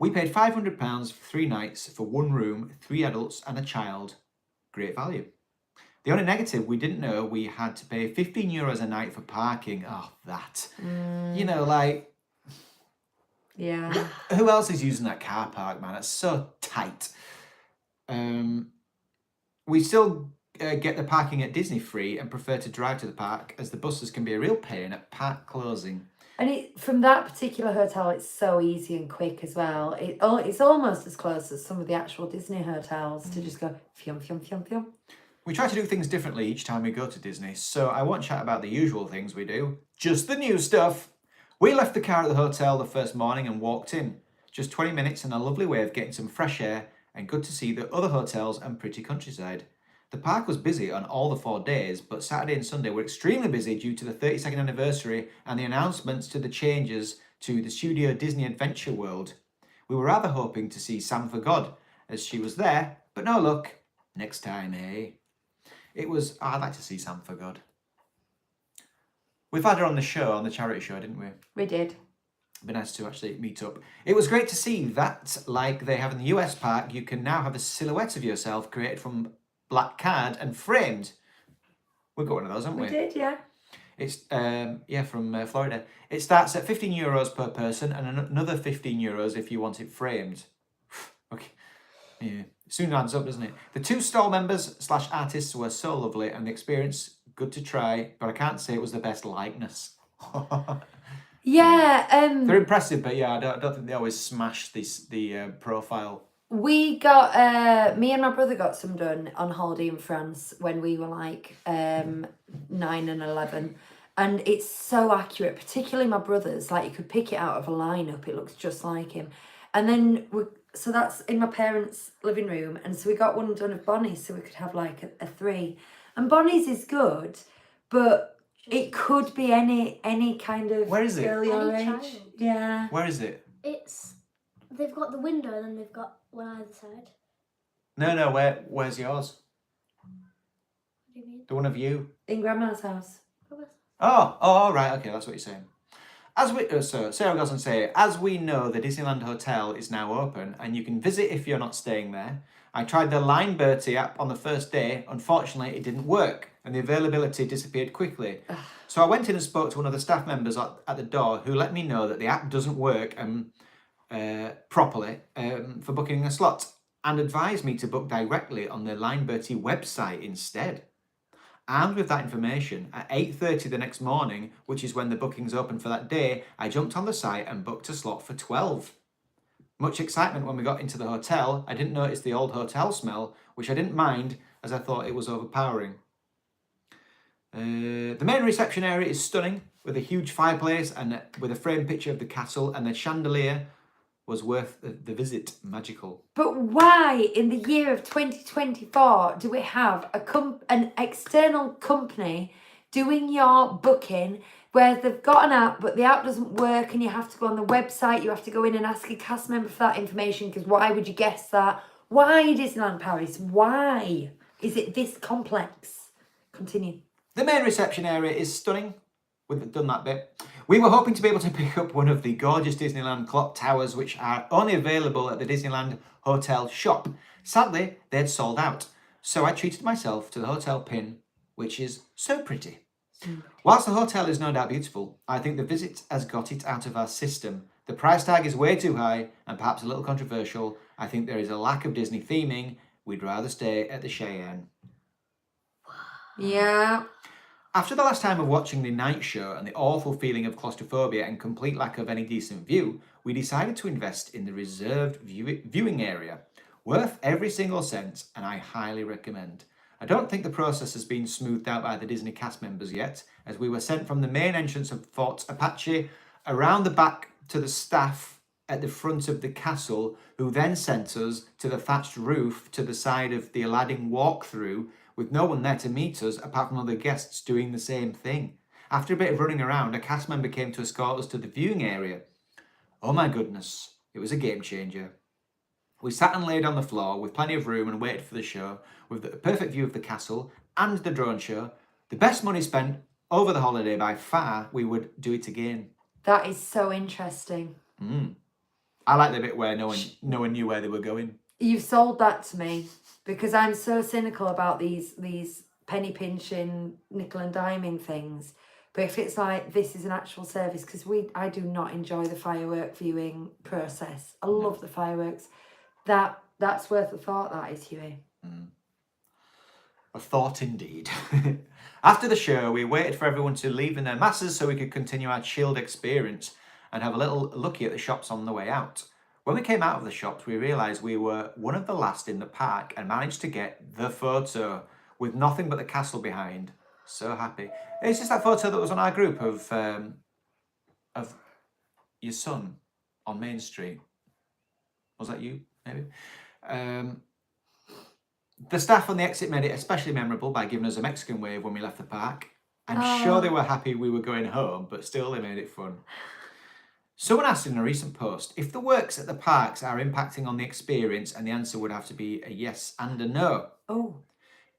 Speaker 1: We paid £500 for 3 nights for 1 room, 3 adults and a child. Great value. The only negative, we didn't know we had to pay €15 a night for parking. Oh, that. You know, like,
Speaker 2: Yeah.
Speaker 1: who else is using that car park, man? It's so tight. We still get the parking at Disney free and prefer to drive to the park, as the buses can be a real pain at park closing.
Speaker 2: And from that particular hotel, it's so easy and quick as well. It's almost as close as some of the actual Disney hotels to just go fium, fium, fium, fium.
Speaker 1: We try to do things differently each time we go to Disney, so I won't chat about the usual things we do, just the new stuff. We left the car at the hotel the first morning and walked in. Just 20 minutes and a lovely way of getting some fresh air, and good to see the other hotels and pretty countryside. The park was busy on all the 4 days, but Saturday and Sunday were extremely busy due to the 32nd anniversary and the announcements to the changes to the Studio Disney Adventure World. We were rather hoping to see Sam for God, as she was there, but no luck. Next time, eh? I'd like to see Sam for God. We've had her on the show, on the charity show, didn't we?
Speaker 2: We did.
Speaker 1: It'd be nice to actually meet up. It was great to see that, like they have in the US park, you can now have a silhouette of yourself created from black card and framed. We've got one of those, haven't we?
Speaker 2: We did, yeah.
Speaker 1: It's from Florida. It starts at €15 per person and another €15 if you want it framed. Okay. Yeah. Soon adds up, doesn't it? The 2 stall members / artists were so lovely and the experience good to try, but I can't say it was the best likeness.
Speaker 2: Yeah.
Speaker 1: They're impressive, but yeah, I don't think they always smash the profile.
Speaker 2: We got, me and my brother got some done on holiday in France when we were like 9 and 11. And it's so accurate, particularly my brother's. Like, you could pick it out of a lineup. It looks just like him. And then, so that's in my parents' living room. And so we got one done of Bonnie's so we could have like a 3. And Bonnie's is good, but it could be any kind of
Speaker 1: Where is it?
Speaker 2: girl your
Speaker 3: Any
Speaker 2: age.
Speaker 3: child.
Speaker 2: Yeah.
Speaker 1: Where is it?
Speaker 3: They've got the window and then they've got one either side.
Speaker 1: No, where's yours?
Speaker 3: What do you mean?
Speaker 1: The one of you?
Speaker 2: In Grandma's house.
Speaker 1: Oh, right, okay, that's what you're saying. So Sarah goes on to say, as we know, the Disneyland Hotel is now open and you can visit if you're not staying there. I tried the Line Bertie app on the first day. Unfortunately, it didn't work and the availability disappeared quickly. So I went in and spoke to one of the staff members at the door who let me know that the app doesn't work properly for booking a slot and advised me to book directly on the Line Bertie website instead. Armed with that information, at 8:30 the next morning, which is when the bookings opened for that day, I jumped on the site and booked a slot for 12. Much excitement when we got into the hotel. I didn't notice the old hotel smell, which I didn't mind as I thought it was overpowering. The main reception area is stunning, with a huge fireplace and with a framed picture of the castle, and the chandelier was worth the visit. Magical.
Speaker 2: But why, in the year of 2024, do we have an external company doing your booking where they've got an app, but the app doesn't work and you have to go on the website, you have to go in and ask a cast member for that information, because why would you guess that? Why Disneyland Paris? Why is it this complex? Continue.
Speaker 1: The main reception area is stunning. We've done that bit. We were hoping to be able to pick up one of the gorgeous Disneyland clock towers, which are only available at the Disneyland Hotel shop. Sadly, they had sold out, so I treated myself to the hotel pin, which is so pretty. Whilst the hotel is no doubt beautiful, I think the visit has got it out of our system. The price tag is way too high and perhaps a little controversial. I think there is a lack of Disney theming. We'd rather stay at the Cheyenne.
Speaker 2: Yeah.
Speaker 1: After the last time of watching the night show and the awful feeling of claustrophobia and complete lack of any decent view, we decided to invest in the reserved viewing area. Worth every single cent, and I highly recommend. I don't think the process has been smoothed out by the Disney cast members yet, as we were sent from the main entrance of Fort Apache around the back to the staff at the front of the castle, who then sent us to the thatched roof to the side of the Aladdin walkthrough, with no one there to meet us apart from other guests doing the same thing. After a bit of running around, a cast member came to escort us to the viewing area. Oh my goodness, it was a game changer. We sat and laid on the floor with plenty of room and waited for the show, with a perfect view of the castle and the drone show. The best money spent over the holiday by far. We would do it again.
Speaker 2: That is so interesting.
Speaker 1: I like the bit where no one knew where they were going.
Speaker 2: You've sold that to me because I'm so cynical about these penny pinching, nickel and diming things. But if it's like this is an actual service, because I do not enjoy the firework viewing process. I love the fireworks. That's worth a thought. That is, Huey.
Speaker 1: A thought indeed. After the show, we waited for everyone to leave in their masses so we could continue our chilled experience and have a little looky at the shops on the way out. When we came out of the shops, we realised we were one of the last in the park and managed to get the photo with nothing but the castle behind. So happy. It's just that photo that was on our group of your son on Main Street. Was that you, maybe? The staff on the exit made it especially memorable by giving us a Mexican wave when we left the park. I'm sure they were happy we were going home, but still they made it fun. Someone asked in a recent post if the works at the parks are impacting on the experience, and the answer would have to be a yes and a no.
Speaker 2: Oh.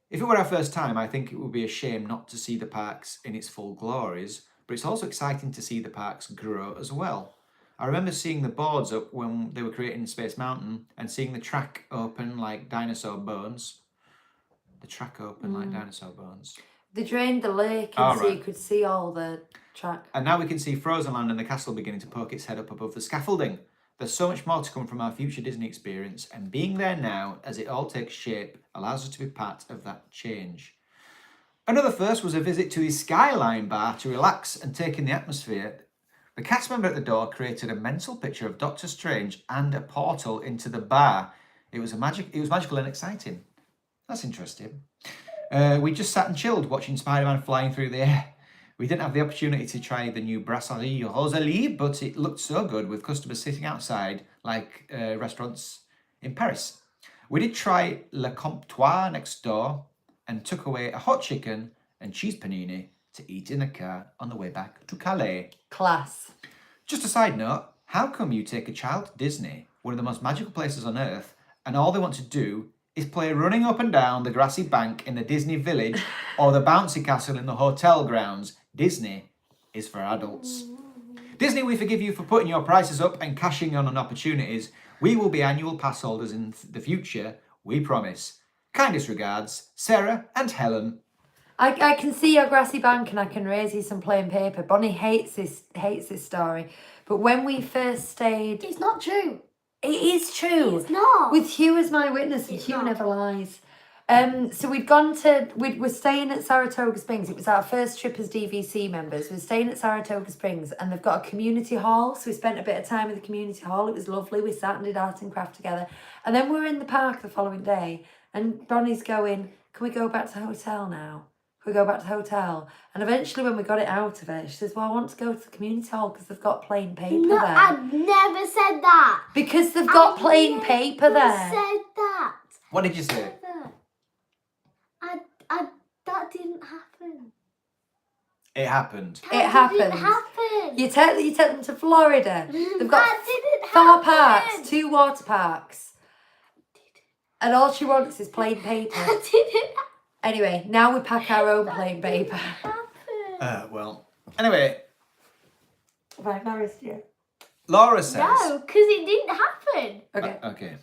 Speaker 1: If it were our first time, I think it would be a shame not to see the parks in its full glories, but it's also exciting to see the parks grow as well. I remember seeing the boards up when they were creating Space Mountain and seeing the track open like dinosaur bones.
Speaker 2: They drained the lake and so you could see all the track.
Speaker 1: And now we can see Frozen Land and the castle beginning to poke its head up above the scaffolding. There's so much more to come from our future Disney experience, and being there now as it all takes shape allows us to be part of that change. Another first was a visit to the Skyline Bar to relax and take in the atmosphere. The cast member at the door created a mental picture of Doctor Strange and a portal into the bar. It was magical and exciting. That's interesting. We just sat and chilled watching Spider-Man flying through the air. We didn't have the opportunity to try the new Brasserie Rosalie, but it looked so good with customers sitting outside like restaurants in Paris. We did try Le Comptoir next door and took away a hot chicken and cheese panini to eat in the car on the way back to Calais.
Speaker 2: Class.
Speaker 1: Just a side note, how come you take a child to Disney, one of the most magical places on earth, and all they want to do is play running up and down the grassy bank in the Disney Village or the bouncy castle in the hotel grounds? Disney is for adults. Disney, we forgive you for putting your prices up and cashing on opportunities. We will be annual pass holders in the future, we promise. Kindest regards, Sarah and Helen.
Speaker 2: I can see your grassy bank and I can raise you some plain paper. Bonnie hates this story. But when we first stayed...
Speaker 3: It's not true.
Speaker 2: It is true.
Speaker 3: It's not.
Speaker 2: With Hugh as my witness, and Hugh never lies. So we're staying at Saratoga Springs. It was our first trip as DVC members. We're staying at Saratoga Springs and they've got a community hall. So we spent a bit of time in the community hall. It was lovely. We sat and did art and craft together. And then we were in the park the following day and Bonnie's going, can we go back to the hotel now? Can we go back to the hotel? And eventually when we got it out of her, she says, well, I want to go to the community hall because they've got plain paper
Speaker 3: No,
Speaker 2: there.
Speaker 3: I've never said that.
Speaker 2: Because they've got plain paper there.
Speaker 3: I said that.
Speaker 1: What did you say?
Speaker 3: Never. That didn't happen.
Speaker 1: It happened.
Speaker 2: It happened.
Speaker 3: Didn't happen.
Speaker 2: You take them to Florida. They've got
Speaker 3: That didn't
Speaker 2: 4
Speaker 3: happen.
Speaker 2: parks, 2 water parks. And all she wants is plain paper.
Speaker 3: That didn't
Speaker 2: Anyway, now we pack our own plain paper.
Speaker 3: happen.
Speaker 1: Well, anyway,
Speaker 2: Have I embarrassed you?
Speaker 1: Laura says...
Speaker 3: No, because it didn't happen.
Speaker 2: Okay.
Speaker 1: Okay.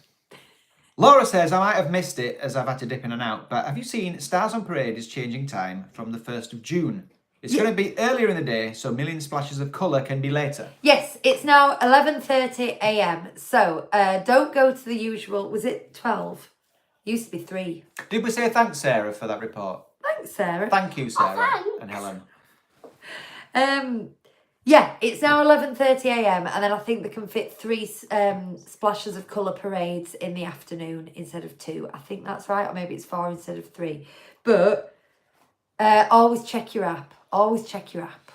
Speaker 1: Laura says, I might have missed it as I've had to dip in and out, but have you seen Stars on Parade is changing time from the 1st of June? It's going to be earlier in the day, so million splashes of colour can be later.
Speaker 2: Yes, it's now 11:30 a.m. So don't go to the usual. Was it 12? Used to be 3.
Speaker 1: Did we say thanks, Sarah, for that report?
Speaker 2: Thanks, Sarah.
Speaker 1: Thank you, Sarah
Speaker 3: thanks.
Speaker 1: and Helen.
Speaker 2: Yeah, it's now 11:30 a.m. and then I think they can fit 3 splashes of colour parades in the afternoon instead of 2. I think that's right, or maybe it's 4 instead of 3. But always check your app. Always check your app.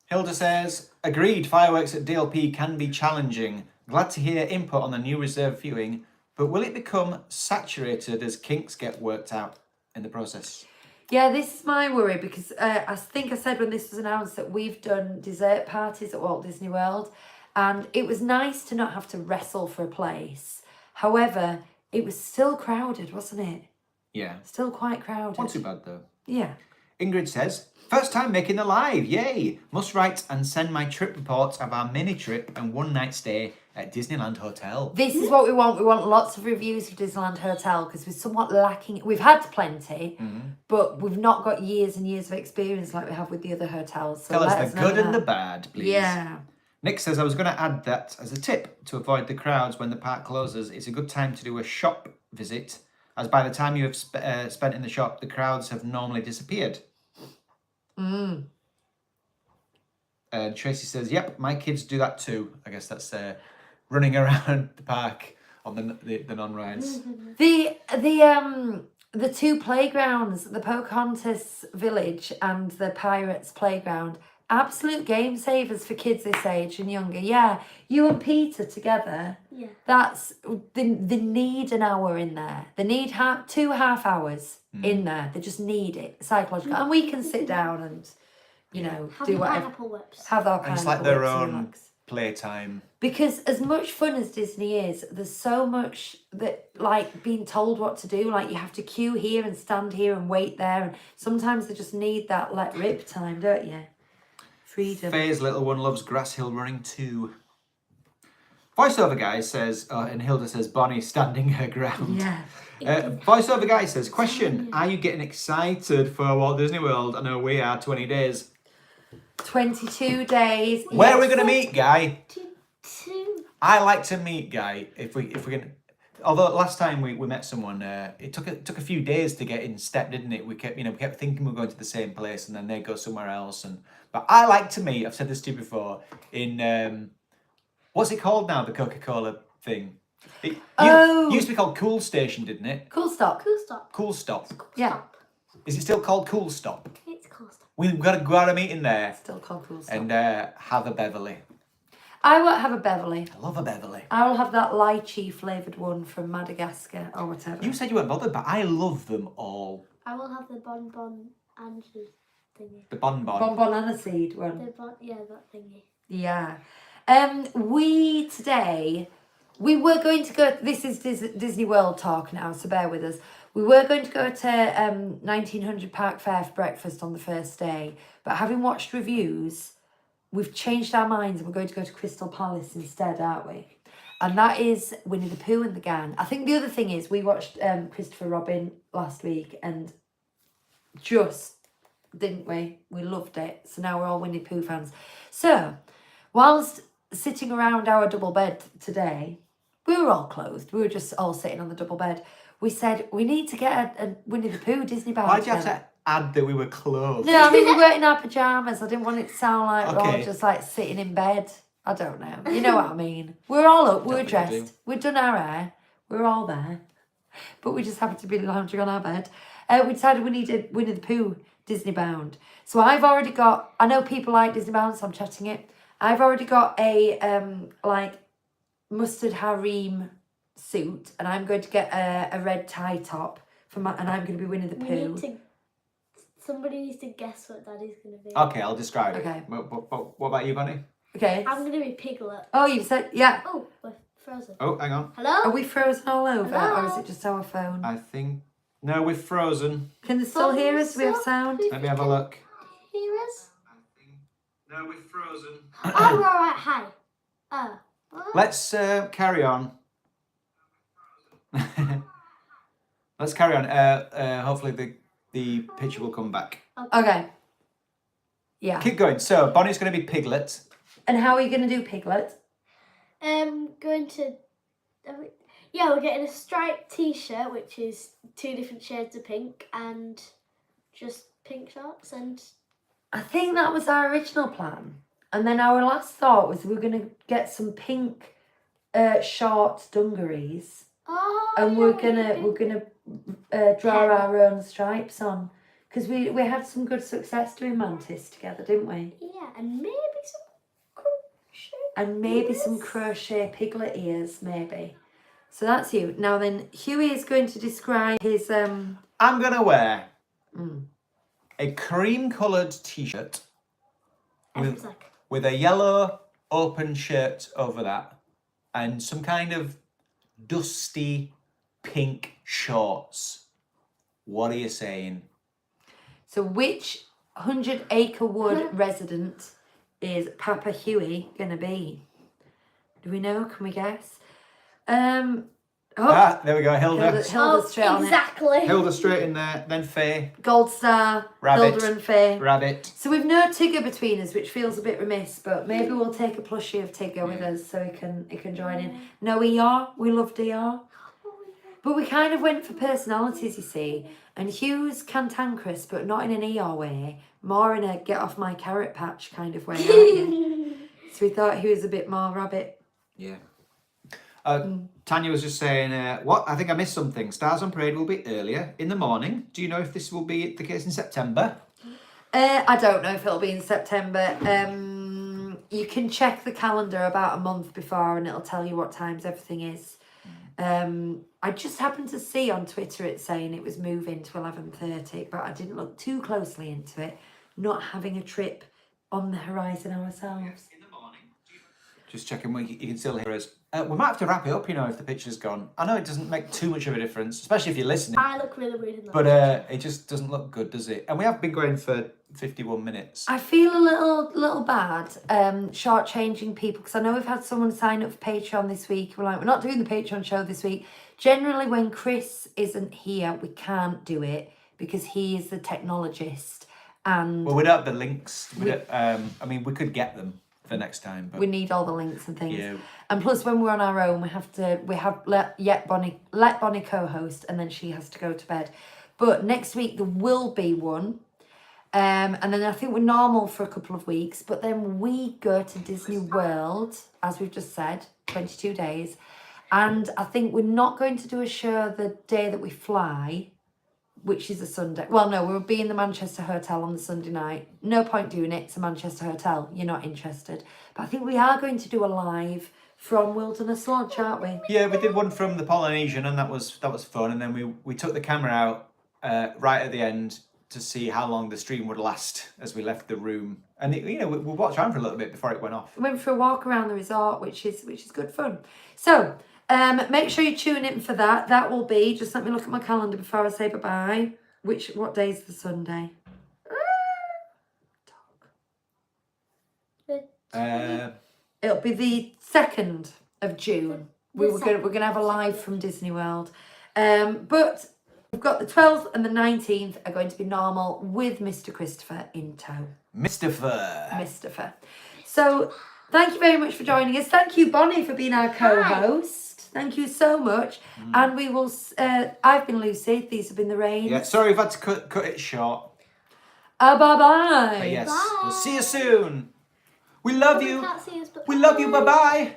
Speaker 1: Hilda says, agreed, fireworks at DLP can be challenging. Glad to hear input on the new reserve viewing, but will it become saturated as kinks get worked out in the process?
Speaker 2: Yeah, this is my worry because I think I said when this was announced that we've done dessert parties at Walt Disney World, and it was nice to not have to wrestle for a place. However, it was still crowded, wasn't it?
Speaker 1: Yeah.
Speaker 2: Still quite crowded.
Speaker 1: Not too bad though.
Speaker 2: Yeah.
Speaker 1: Ingrid says, first time making the live, yay! Must write and send my trip reports of our mini trip and one night stay at Disneyland Hotel.
Speaker 2: This is what we want. We want lots of reviews for Disneyland Hotel because we're somewhat lacking. We've had plenty, but we've not got years and years of experience like we have with the other hotels. So
Speaker 1: Tell
Speaker 2: let
Speaker 1: us the
Speaker 2: know
Speaker 1: good and
Speaker 2: that.
Speaker 1: the bad, please.
Speaker 2: Yeah.
Speaker 1: Nick says, I was going to add that as a tip to avoid the crowds when the park closes. It's a good time to do a shop visit, as by the time you have spent in the shop, the crowds have normally disappeared.
Speaker 2: Mm.
Speaker 1: Tracy says, yep, my kids do that too. I guess that's running around the park on the non-rides.
Speaker 2: The two playgrounds, the Pocahontas Village and the Pirates Playground, absolute game savers for kids this age and younger. Yeah, you and Peter together.
Speaker 3: Yeah.
Speaker 2: That's they need an hour in there. They need 2 half hours in there. They just need it psychological, and we can sit down and
Speaker 3: Have
Speaker 2: do
Speaker 3: the
Speaker 2: whatever.
Speaker 3: pineapple whips.
Speaker 2: Have our
Speaker 1: And it's
Speaker 2: pineapple
Speaker 1: like their
Speaker 2: whips and
Speaker 1: own
Speaker 2: relax.
Speaker 1: playtime.
Speaker 2: Because as much fun as Disney is, there's so much that, like, being told what to do. Like, you have to queue here and stand here and wait there. And sometimes they just need that let rip time, don't you? Freedom.
Speaker 1: Faye's little one loves Grass Hill running too. Voiceover guy says, and Hilda says, Bonnie standing her ground.
Speaker 2: Yeah.
Speaker 1: Voiceover guy says, question, are you getting excited for Walt Disney World? I know we are, 20 days.
Speaker 2: 22 days.
Speaker 1: Where are we going to meet, Guy?
Speaker 3: Two.
Speaker 1: I like to meet Guy if we can. Although last time we met someone, it took a few days to get in step, didn't it? We kept thinking we were going to the same place, and then they go somewhere else. But I like to meet. I've said this to you before. In what's it called now? The Coca-Cola thing. It used to be called Cool Station, didn't it?
Speaker 2: Cool stop.
Speaker 3: Cool stop.
Speaker 1: Cool Stop.
Speaker 2: Yeah.
Speaker 3: Stop.
Speaker 1: Is it still called Cool Stop?
Speaker 3: It's cool stop.
Speaker 1: We've got to go out a meeting there
Speaker 2: Still called Cool Stop.
Speaker 1: and have a Beverly.
Speaker 2: I won't have a Beverly.
Speaker 1: I love a Beverly.
Speaker 2: I will have that lychee flavoured one from Madagascar or whatever.
Speaker 1: You said you weren't bothered, but I love them all.
Speaker 3: I will have the bonbon Angie thingy.
Speaker 1: The bonbon.
Speaker 2: Bonbon aniseed one.
Speaker 3: That thingy.
Speaker 2: Yeah. We were going to go, this is Disney World talk now, so bear with us. We were going to go to 1900 Park Fair for breakfast on the first day, but having watched reviews, we've changed our minds and we're going to go to Crystal Palace instead, aren't we? And that is Winnie the Pooh and the gang. I think the other thing is we watched Christopher Robin last week and didn't we? We loved it. So now we're all Winnie the Pooh fans. So, whilst sitting around our double bed today, we were all clothed. We were just all sitting on the double bed. We said, we need to get a Winnie the Pooh Disney band.
Speaker 1: Why'd you have to add that we were clothed?
Speaker 2: No, I mean, we weren't in our pyjamas. I didn't want it to sound like we're all
Speaker 1: Okay.
Speaker 2: just like sitting in bed. I don't know. You know what I mean? We're all up. We're
Speaker 1: Don't really do.
Speaker 2: dressed. We've done our hair. We're all there. But we just happened to be lounging on our bed. We decided we needed Winnie the Pooh Disney bound. So I've already got, I know people like Disney bound, so I'm chatting it. I've already got a mustard harem suit, and I'm going to get a red tie top and I'm going to be Winnie the Pooh.
Speaker 3: Somebody needs to guess what Daddy's going to be.
Speaker 1: Okay, I'll describe
Speaker 2: Okay.
Speaker 1: it. What about you, Bonnie?
Speaker 2: Okay.
Speaker 3: I'm going to be Piglet.
Speaker 2: Oh, you said, yeah.
Speaker 3: Oh, we're frozen.
Speaker 1: Oh, hang on.
Speaker 3: Hello?
Speaker 2: Are we frozen all over,
Speaker 3: Hello?
Speaker 2: or is it just our phone?
Speaker 1: I think... No, we're frozen.
Speaker 2: Can they still hear us? Do we have sound?
Speaker 1: Let me have a look.
Speaker 3: Hear us?
Speaker 1: No, we're frozen.
Speaker 3: Oh, we're alright. Hi. What?
Speaker 1: Let's carry on. Let's carry on. Hopefully the picture will come back.
Speaker 2: Okay. Yeah.
Speaker 1: Keep going. So, Bonnie's going to be Piglet.
Speaker 2: And how are you going to do Piglet?
Speaker 3: Going to... Yeah, we're getting a striped t-shirt, which is 2 different shades of pink, and just pink shorts, and...
Speaker 2: I think that was our original plan. And then our last thought was we were going to get some pink short dungarees.
Speaker 3: Oh,
Speaker 2: And
Speaker 3: yeah,
Speaker 2: we're gonna draw our own stripes on. Because we had some good success doing Mantis together, didn't we?
Speaker 3: Yeah, and maybe some crochet.
Speaker 2: And maybe some crochet piglet ears, maybe. So that's you. Now then, Huey is going to describe his...
Speaker 1: I'm going to wear a cream-coloured t-shirt
Speaker 3: Everything.
Speaker 1: with a yellow open shirt over that and some kind of dusty pink shorts. What are you saying?
Speaker 2: So which 100 Acre Wood resident is Papa Huey gonna be? Do we know? Can we guess?
Speaker 1: There we go, Hilda.
Speaker 2: Hilda straight on it.
Speaker 3: Exactly.
Speaker 1: Hilda straight in there, then Faye,
Speaker 2: Gold Star,
Speaker 1: Rabbit.
Speaker 2: Hilda and Faye.
Speaker 1: Rabbit.
Speaker 2: So we've no Tigger between us, which feels a bit remiss, but maybe we'll take a plushie of Tigger with us so he can join in. No ER, we loved ER. But we kind of went for personalities, you see. And Hugh's cantankerous, but not in an ER way, more in a get off my carrot patch kind of way, aren't you? So we thought he was a bit more Rabbit.
Speaker 1: Yeah. Tanya was just saying, what? I think I missed something. Stars on Parade will be earlier in the morning. Do you know if this will be the case in September?
Speaker 2: I don't know if it'll be in September. You can check the calendar about a month before and it'll tell you what times everything is. I just happened to see on Twitter it saying it was moving to 11:30, but I didn't look too closely into it, not having a trip on the horizon ourselves.
Speaker 1: In the morning. Just checking you can still hear us. We might have to wrap it up, if the picture's gone. I know it doesn't make too much of a difference, especially if you're listening.
Speaker 3: I look really weird in that.
Speaker 1: But it just doesn't look good, does it? And we have been going for 51 minutes.
Speaker 2: I feel a little bad shortchanging people because I know we've had someone sign up for Patreon this week. We're not doing the Patreon show this week. Generally, when Chris isn't here, we can't do it because he is the technologist. And
Speaker 1: Well, we don't have the links. We could get them for next time. But
Speaker 2: we need all the links and things.
Speaker 1: Yeah.
Speaker 2: And plus, when we're on our own, we have let Bonnie co-host, and then she has to go to bed. But next week there will be one, and then I think we're normal for a couple of weeks. But then we go to Disney World, as we've just said, 22 days, and I think we're not going to do a show the day that we fly, which is a Sunday. Well, no, we'll be in the Manchester Hotel on the Sunday night. No point doing it. It's a Manchester Hotel. You're not interested. But I think we are going to do a live from Wilderness Lodge, aren't we?
Speaker 1: Yeah, we did one from the Polynesian, and that was fun. And then we took the camera out right at the end to see how long the stream would last as we left the room. And we watched around for a little bit before it went off.
Speaker 2: We went for a walk around the resort, which is good fun. So make sure you tune in for that. That will be, just let me look at my calendar before I say bye-bye. What day is the Sunday? It'll be the 2nd of June. We're gonna have a live from Disney World. But we've got the 12th and the 19th are going to be normal with Mr. Christopher in tow. Mr. So thank you very much for joining us. Thank you, Bonnie, for being our co-host. Thank you so much. And we will. I've been Lucy. These have been the Rains.
Speaker 1: Yeah, sorry we've had to cut it short.
Speaker 2: Bye-bye.
Speaker 1: But yes,
Speaker 3: Bye.
Speaker 1: we'll see you soon. We love
Speaker 3: We
Speaker 1: you.
Speaker 3: can't see us, but
Speaker 1: We love you. Bye bye.